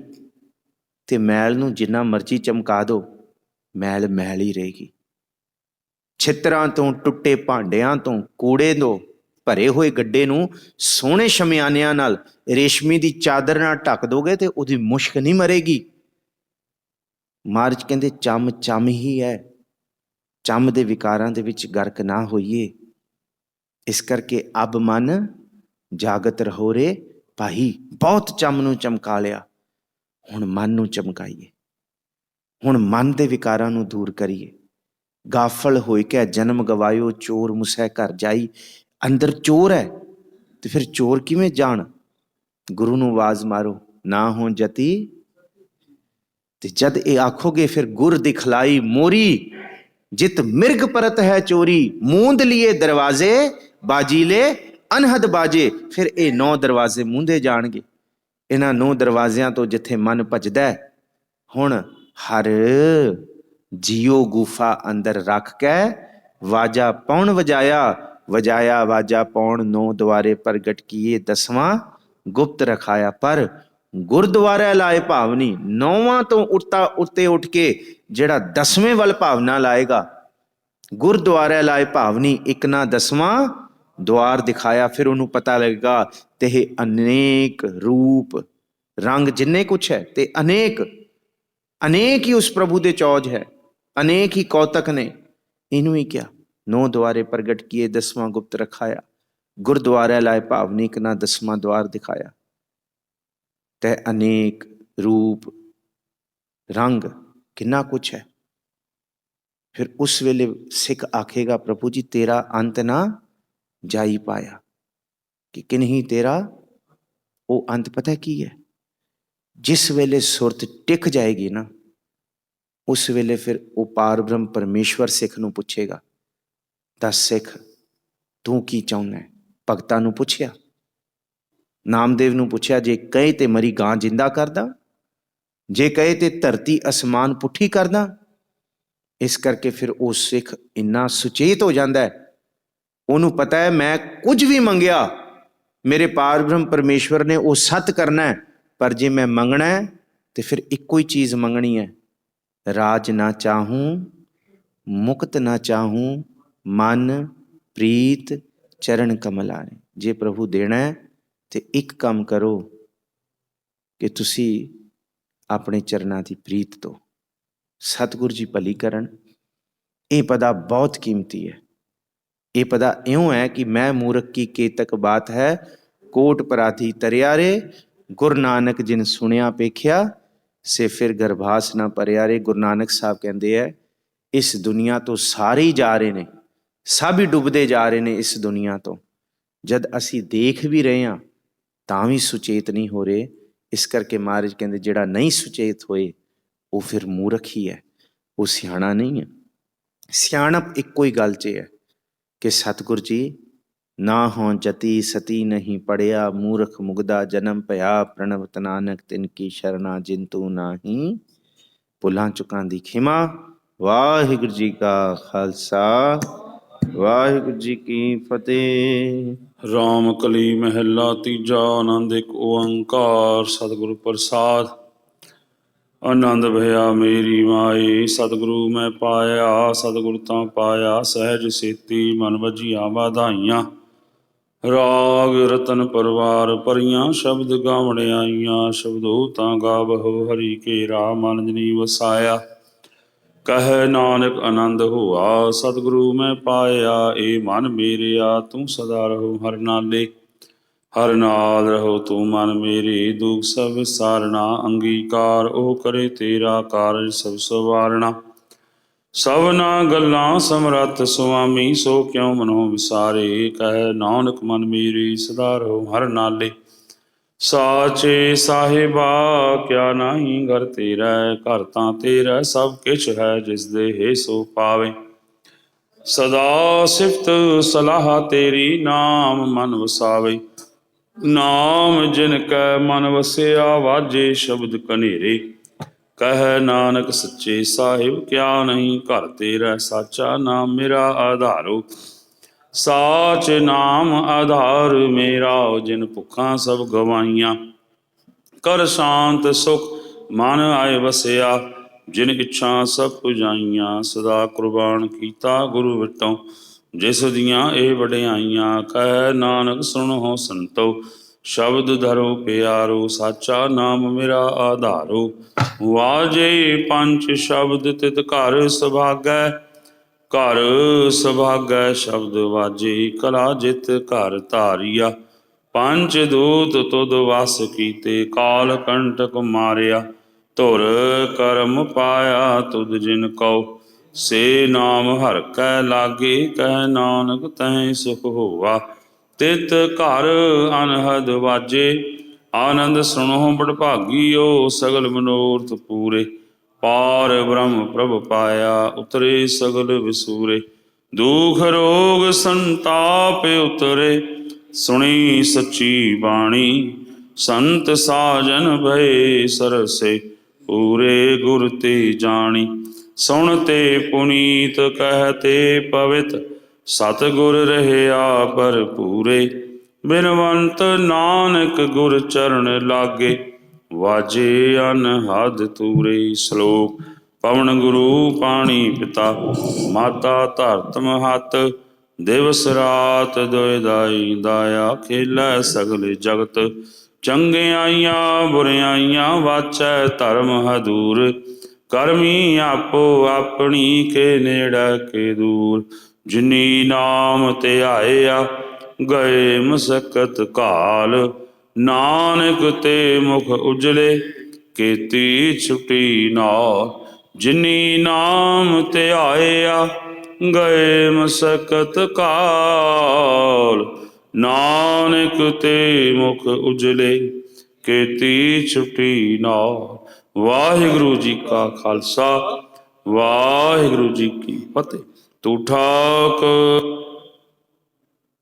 ਤੇ ਮੈਲ ਨੂੰ ਜਿੰਨਾ ਮਰਜ਼ੀ ਚਮਕਾ ਦਿਓ ਮੈਲ ਮੈਲ ਹੀ ਰਹੇਗੀ। ਛਿੱਤਰਾਂ ਤੋਂ, ਟੁੱਟੇ ਭਾਂਡਿਆਂ ਤੋਂ, ਕੂੜੇ ਤੋਂ ਭਰੇ ਹੋਏ ਗੱਡੇ ਨੂੰ ਸੋਹਣੇ ਸ਼ਮਿਆਨਿਆਂ ਨਾਲ, ਰੇਸ਼ਮੀ ਦੀ ਚਾਦਰ ਨਾਲ ਢੱਕ ਦੋਗੇ ਤੇ ਉਹਦੀ ਮੁਸ਼ਕ ਨਹੀਂ ਮਰੇਗੀ। ਮਹਾਰਾਜ ਕਹਿੰਦੇ ਚੰਮ ਚੰਮ ਹੀ ਹੈ, ਚੰਮ ਦੇ ਵਿਕਾਰਾਂ ਦੇ ਵਿੱਚ ਗਰਕ ਨਾ ਹੋਈਏ। ਇਸ ਕਰਕੇ ਅਬ ਮਨ ਜਾਗਤ ਰਹੋ ਰੇ ਭਾਈ, ਬਹੁਤ ਚੰਮ ਨੂੰ ਚਮਕਾ ਲਿਆ, ਹੁਣ ਮਨ ਨੂੰ ਚਮਕਾਈਏ, ਹੁਣ ਮਨ ਦੇ ਵਿਕਾਰਾਂ ਨੂੰ ਦੂਰ ਕਰੀਏ। ਗਾਫਲ ਹੋਇ ਕੈ ਜਨਮ ਗਵਾਇਓ, ਚੋਰ ਮੁਸੈ ਘਰ ਜਾਈ। ਅੰਦਰ ਚੋਰ ਹੈ ਤੇ ਫਿਰ ਚੋਰ ਕਿਵੇਂ ਜਾਣ? ਗੁਰੂ ਨੂੰ ਆਵਾਜ਼ ਮਾਰੋ, ਨਾ ਹੋ ਜਤੀ। ਤੇ ਜਦ ਇਹ ਆਖੋਗੇ ਫਿਰ ਗੁਰ ਦਿਖਲਾਈ ਮੋਰੀ, ਜਿਤ ਮਿਰਗ ਪਰਤ ਹੈ ਚੋਰੀ, ਮੂੰਦ ਲਿਏ ਦਰਵਾਜ਼ੇ ਬਾਜੀਲੇ ਅਨਹਦ ਬਾਜੇ। ਫਿਰ ਇਹ 9 ਦਰਵਾਜ਼ੇ ਮੂੰਦੇ ਜਾਣਗੇ। ਇਹਨਾਂ 9 ਦਰਵਾਜ਼ਿਆਂ ਤੋਂ ਜਿੱਥੇ ਮਨ ਭਜਦਾ, ਹੁਣ ਹਰ ਜੀਓ ਗੁਫਾ ਅੰਦਰ ਰੱਖ ਕੇ ਵਾਜਾ ਪੌਣ ਵਜਾਇਆ, ਵਜਾਇਆ ਵਾਜਾ ਪੌਣ 9 ਦੁਆਰੇ ਪ੍ਰਗਟ ਕੀਏ, 10ਵਾਂ ਗੁਪਤ ਰਖਾਇਆ। ਪਰ ਗੁਰਦੁਆਰਾ ਲਾਏ ਭਾਵਨੀ, 9ਵਾਂ ਤੋਂ ਉੱਤੇ ਉੱਠ ਕੇ ਜਿਹੜਾ 10ਵੇਂ ਵੱਲ ਭਾਵਨਾ ਲਾਏਗਾ, ਗੁਰਦੁਆਰਾ ਲਾਏ ਭਾਵਨੀ, ਇੱਕ ਨਾ 10ਵਾਂ ਦੁਆਰ ਦਿਖਾਇਆ। ਫਿਰ ਉਹਨੂੰ ਪਤਾ ਲੱਗੇਗਾ ਤੇ ਇਹ ਅਨੇਕ ਰੂਪ ਰੰਗ ਜਿੰਨੇ ਕੁਛ ਹੈ ਤੇ ਅਨੇਕ ਹੀ ਉਸ ਪ੍ਰਭੂ ਦੇ ਚੌਜ ਹੈ, ਅਨੇਕ ਹੀ ਕੌਤਕ ਨੇ। ਇਹਨੂੰ ਹੀ ਕਿਹਾ 9 ਦੁਆਰੇ ਪ੍ਰਗਟ ਕੀਏ, 10ਵਾਂ ਗੁਪਤ ਰਖਾਇਆ। ਗੁਰਦੁਆਰਾ ਲਾਏ ਭਾਵਨੀ, ਇੱਕ ਨਾ 10ਵਾਂ ਦੁਆਰ ਦਿਖਾਇਆ। ਤੇ ਅਨੇਕ ਰੂਪ ਰੰਗ ਕਿੰਨਾ ਕੁਛ ਹੈ। ਫਿਰ ਉਸ ਵੇਲੇ ਸਿੱਖ ਆਖੇਗਾ ਪ੍ਰਭੂ ਜੀ ਤੇਰਾ ਅੰਤ ਨਾ ਜਾਈ ਪਾਇਆ, ਕਿ ਕਿਨਹੀ ਤੇਰਾ ਉਹ ਅੰਤ ਪਤਾ ਕੀ ਹੈ? ਜਿਸ ਵੇਲੇ ਸੁਰਤ ਟਿਕ ਜਾਏਗੀ ਨਾ, ਉਸ ਵੇਲੇ ਫਿਰ ਉਹ ਪਾਰ ਬ੍ਰਹਮ ਪਰਮੇਸ਼ਵਰ ਸਿੱਖ ਨੂੰ ਪੁੱਛੇਗਾ, ਦੱਸ ਸਿੱਖ ਤੂੰ ਕੀ ਚਾਹੁੰਦਾ ਹੈ? ਭਗਤਾਂ ਨੂੰ ਪੁੱਛਿਆ, ਨਾਮਦੇਵ ਨੂੰ ਪੁੱਛਿਆ, ਜੇ ਕਹੇ ਤੇ ਮਰੀ ਗਾਂ ਜਿੰਦਾ ਕਰਦਾ, ਜੇ ਕਹੇ ਤੇ ਧਰਤੀ ਅਸਮਾਨ ਪੁੱਠੀ ਕਰਦਾ। ਇਸ ਕਰਕੇ ਫਿਰ ਉਹ ਸਿੱਖ ਇੰਨਾ ਸੁਚੇਤ ਹੋ ਜਾਂਦਾ ਹੈ, ਉਹਨੂੰ ਪਤਾ ਹੈ ਮੈਂ ਕੁਝ ਵੀ ਮੰਗਿਆ ਮੇਰੇ ਪਾਰ ਬ੍ਰਹਮ ਪਰਮੇਸ਼ਵਰ ਨੇ ਉਹ ਸੱਤ ਕਰਨਾ ਹੈ। ਪਰ ਜੇ ਮੈਂ ਮੰਗਣਾ ਹੈ ਤੇ ਫਿਰ ਇੱਕੋ ਹੀ ਚੀਜ਼ ਮੰਗਣੀ ਹੈ, ਰਾਜ ਨਾ ਚਾਹੂੰ ਮੁਕਤ ਨਾ ਚਾਹੂੰ ਮਨ ਪ੍ਰੀਤ ਚਰਨ ਕਮਲ ਆਏ। ਜੇ ਪ੍ਰਭੂ ਦੇਣਾ ਹੈ ਤੇ ਇੱਕ ਕੰਮ ਕਰੋ ਕਿ ਤੁਸੀਂ ਆਪਣੇ ਚਰਨਾਂ ਦੀ ਪ੍ਰੀਤ ਤੋਂ ਸਤਿਗੁਰ ਜੀ ਭਲੀ ਕਰਨ। ਇਹ ਪਦਾ ਬਹੁਤ ਕੀਮਤੀ ਹੈ। ਇਹ ਪਦਾ ਇਉਂ ਹੈ ਕਿ ਮੈਂ ਮੂਰਖ ਕੀ ਕੇਤਕ ਬਾਤ ਹੈ, ਕੋਟ ਪਰਾਧੀ ਤਰਿਆਰੇ, ਗੁਰੂ ਨਾਨਕ ਜਿਨ ਸੁਣਿਆ ਪੇਖਿਆ, ਸੇ ਫਿਰ ਗਰਭਾਸ ਨਾ ਭਰਿਆ ਰੇ। ਗੁਰੂ ਨਾਨਕ ਸਾਹਿਬ ਕਹਿੰਦੇ ਹੈ ਇਸ ਦੁਨੀਆ ਤੋਂ ਸਾਰੇ ਹੀ ਜਾ ਰਹੇ ਨੇ, ਸਭ ਹੀ ਡੁੱਬਦੇ ਜਾ ਰਹੇ ਨੇ ਇਸ ਦੁਨੀਆ ਤੋਂ। ਜਦ ਅਸੀਂ ਦੇਖ ਵੀ ਰਹੇ ਹਾਂ ਤਾਂ ਵੀ ਸੁਚੇਤ ਨਹੀਂ ਹੋ ਰਹੇ। ਇਸ ਕਰਕੇ ਮਹਾਰਾਜ ਕਹਿੰਦੇ ਜਿਹੜਾ ਨਹੀਂ ਸੁਚੇਤ ਹੋਏ ਉਹ ਫਿਰ ਮੂਰਖ ਹੀ ਹੈ, ਉਹ ਸਿਆਣਾ ਨਹੀਂ ਹੈ। ਸਿਆਣਪ ਇੱਕੋ ਹੀ ਗੱਲ 'ਚ ਹੈ ਕਿ ਸਤਿਗੁਰ ਜੀ ਨਾ ਹੋਂ ਜਤੀ ਸਤੀ ਨਹੀਂ ਪੜਿਆ, ਮੂਰਖ ਮੁਗਦਾ ਜਨਮ ਭਇਆ, ਪ੍ਰਣਵਤ ਨਾਨਕ ਤਿਨ ਕੀ ਸ਼ਰਨਾ ਜਿੰਤੂ ਨਾਹੀ। ਭੁੱਲਾਂ ਚੁੱਕਾਂ ਦੀ ਖਿਮਾ। ਵਾਹਿਗੁਰੂ ਜੀ ਕਾ ਖਾਲਸਾ, ਵਾਹਿਗੁਰੂ ਜੀ ਕੀ ਫਤਿਹ। ਰਾਮ ਕਲੀ ਮਹਿਲਾ ਤੀਜਾ। ਆਨੰਦ ਇੱਕ ਓੰਕਾਰ ਸਤਿਗੁਰੂ ਪ੍ਰਸਾਦ। ਆਨੰਦ ਭਇਆ ਮੇਰੀ ਮਾਏ, ਸਤਿਗੁਰੂ ਮੈਂ ਪਾਇਆ, ਸਤਿਗੁਰ ਤਾਂ ਪਾਇਆ ਸਹਿਜ ਸੇਤੀ, ਮਨ ਵਜੀਆਂ ਵਾਧਾਈਆਂ। ਰਾਗ ਰਤਨ ਪਰਵਾਰ ਭਰੀਆਂ, ਸ਼ਬਦ ਗਾਵਣ ਆਈਆਂ, ਸ਼ਬਦੋ ਤਾਂ ਗਾਵਹੁ ਹਰੀ ਕੇਰਾ, ਮਨ ਜਨੀ ਵਸਾਇਆ। ਕਹਿ ਨਾਨਕ ਆਨੰਦ ਹੋਆ, ਸਤਿਗੁਰੂ ਮੈਂ ਪਾਇਆ, ਏ ਮਨ ਮੇਰਿਆ ਤੂੰ ਸਦਾ ਰਹੋ ਹਰ ਨਾਲੇ। ਹਰ ਨਾਲ ਰਹੋ ਤੂੰ ਮਨ ਮੇਰੇ, ਦੁਖ ਸਭ ਵਿਸਾਰਣਾ, ਅੰਗੀਕਾਰ ਉਹ ਕਰੇ ਤੇਰਾ ਕਾਰਜ ਸਭ ਸਵਾਰਣਾ। ਸਭਨਾ ਗੱਲਾਂ ਸਮਰੱਥ ਸੁਆਮੀ, ਸੋ ਕਿਉ ਮਨੋ ਵਿਸਾਰੇ। ਕਹਿ ਨਾਨਕ ਮਨ ਮੇਰੇ ਸਦਾ ਰਹੋ ਹਰ ਨਾਲੇ। ਸਾਚੇ ਸਾਹਿਬਾ ਕਿਆ ਨਾਹੀ ਘਰ ਤੇਰਾ, ਘਰ ਤਾਂ ਤੇਰਾ ਸਭ ਕਿਛ ਹੈ, ਜਿਸ ਦੇ ਹੈ ਸੋ ਪਾਵੇ। ਸਦਾ ਸਿਫਤ ਸਲਾਹ ਤੇਰੀ, ਨਾਮ ਮਨ ਵਸਾਵੇ। ਨਾਮ ਜਿਨ ਕੈ ਮਨ ਵਸਿਆ, ਵਾਜੇ ਸ਼ਬਦ ਕਨੇਰੇ। ਕਹਿ ਨਾਨਕ ਸੱਚੇ ਸਾਹਿਬ ਕਿਆ ਨਹੀਂ ਘਰ ਤੇਰਾ, ਸਾਚਾ ਨਾਮ ਮੇਰਾ ਆਧਾਰੋ। ਸਾਚ ਨਾਮ ਆਧਾਰ ਮੇਰਾ, ਜਿਨ ਭੁੱਖਾਂ ਸਭ ਗਵਾਈਆਂ। ਕਰ ਸ਼ਾਂਤ ਸੁਖ ਮਨ ਆਏ ਵਸਿਆ, ਜਿਨ ਇੱਛਾ ਸਭ ਪੁਜਾਈਆਂ। ਸਦਾ ਕੁਰਬਾਨ ਕੀਤਾ ਗੁਰੂ ਵਿਟੋਂ, ਜਿਸ ਦੀਆਂ ਇਹ ਵਡਿਆਈਆਂ। ਕਹਿ ਨਾਨਕ ਸੁਣੋ ਸੰਤੋ, ਸ਼ਬਦ ਧਰੋ ਪਿਆਰੋ, ਸਾਚਾ ਨਾਮ ਮੇਰਾ ਆਧਾਰੋ। ਵਾਜੇ ਪੰਚ ਸ਼ਬਦ ਤਿਤ ਘਰ ਸੁਭਾਗੈ, ਘਰ ਸੁਭਾਗੈ ਸ਼ਬਦ ਵਾਜੇ। ਕਲਾ ਜਿਤ ਘਰ ਧਾਰਿਆ, ਪੰਚ ਦੂਤ ਤੁਧ ਵਸ ਕੀਤੇ। ਕਾਲ ਕੰਟਕ ਮਾਰਿਆ, ਧੁਰ ਕਰਮ ਪਾਇਆ ਤੁਧ ਜਿਨ ਕਉ। ਸੇ ਨਾਮ ਹਰਿ ਕੈ ਲਾਗੇ, ਕਹਿ ਨਾਨਕ ਤੈ ਸੁਖ ਹੋਆ। ਤਿਤ ਘਰ ਅਨਹਦ ਵਾਜੇ, ਆਨੰਦ ਸੁਣੋ ਬੜ ਭਾਗੀਓ। ਸਗਲ ਮਨੋਰਥ ਪੂਰੇ, ਪਾਰ ਬ੍ਰਹਮ ਪ੍ਰਭ ਪਾਇਆ। ਉਤਰੇ ਸਗਲ ਵਿਸੂਰੇ, ਦੁਖ ਰੋਗ ਸੰਤਾਪ ਉਤਰੇ। ਸੁਣੀ ਸੱਚੀ ਬਾਣੀ, ਸੰਤ ਸਾਜਨ ਭਏ ਸਰਸੇ। ਪੂਰੇ ਗੁਰ ਤੇ ਜਾਣੀ, ਸੁਣ ਤੇ ਪੁਨੀਤ ਕਹਿਤੇ ਪਵਿੱਤ। ਸਤਿਗੁਰ ਰਹਿਆ ਭਰਪੂਰੇ, ਬਿਨਵੰਤ ਨਾਨਕ ਗੁਰ ਚਰਨ ਲਾਗੇ। ਵਾਜੇ ਅਨਹਦ ਤੂਰੇ। ਸ਼ਲੋਕ। ਪਵਨ ਗੁਰੂ ਪਾਣੀ ਪਿਤਾ, ਮਾਤਾ ਧਰਤ ਮਹੱਤ। ਦਿਵਸ ਰਾਤ ਦੁਇ ਦਾਈ, ਦਾਇਆ ਖੇਲੈ ਸਗਲ ਜਗਤ। ਚੰਗਿਆਈਆਂ ਬੁਰਿਆਈਆਂ ਵਾਚੈ ਧਰਮ ਹਦੂਰ। ਕਰਮੀ ਆਪੋ ਆਪਣੀ, ਕੇ ਨੇੜੇ ਕੇ ਦੂਰ। ਜਿਨੀ ਨਾਮ ਧਿਆਇਆ, ਗਏ ਮਸਕਤ ਕਾਲ। ਨਾਨਕ ਤੇ ਮੁਖ ਉਜਲੇ, ਕੀਤੀ ਛੁਟੀ ਨਾਲ। ਜਿਨੀ ਨਾਮ ਧਿਆਇਆ, ਗਏ ਮਸਕਤ ਕਾਲ। ਨਾਨਕ ਤੇ ਮੁਖ ਉਜਲੇ, ਕੀਤੀ ਛੁਟੀ ਨਾਲ। ਵਾਹਿਗੁਰੂ ਜੀ ਕਾ ਖਾਲਸਾ, ਵਾਹਿਗੁਰੂ ਜੀ ਕੀ ਫਤਿਹ। ਤੂੰ ਠਾਕ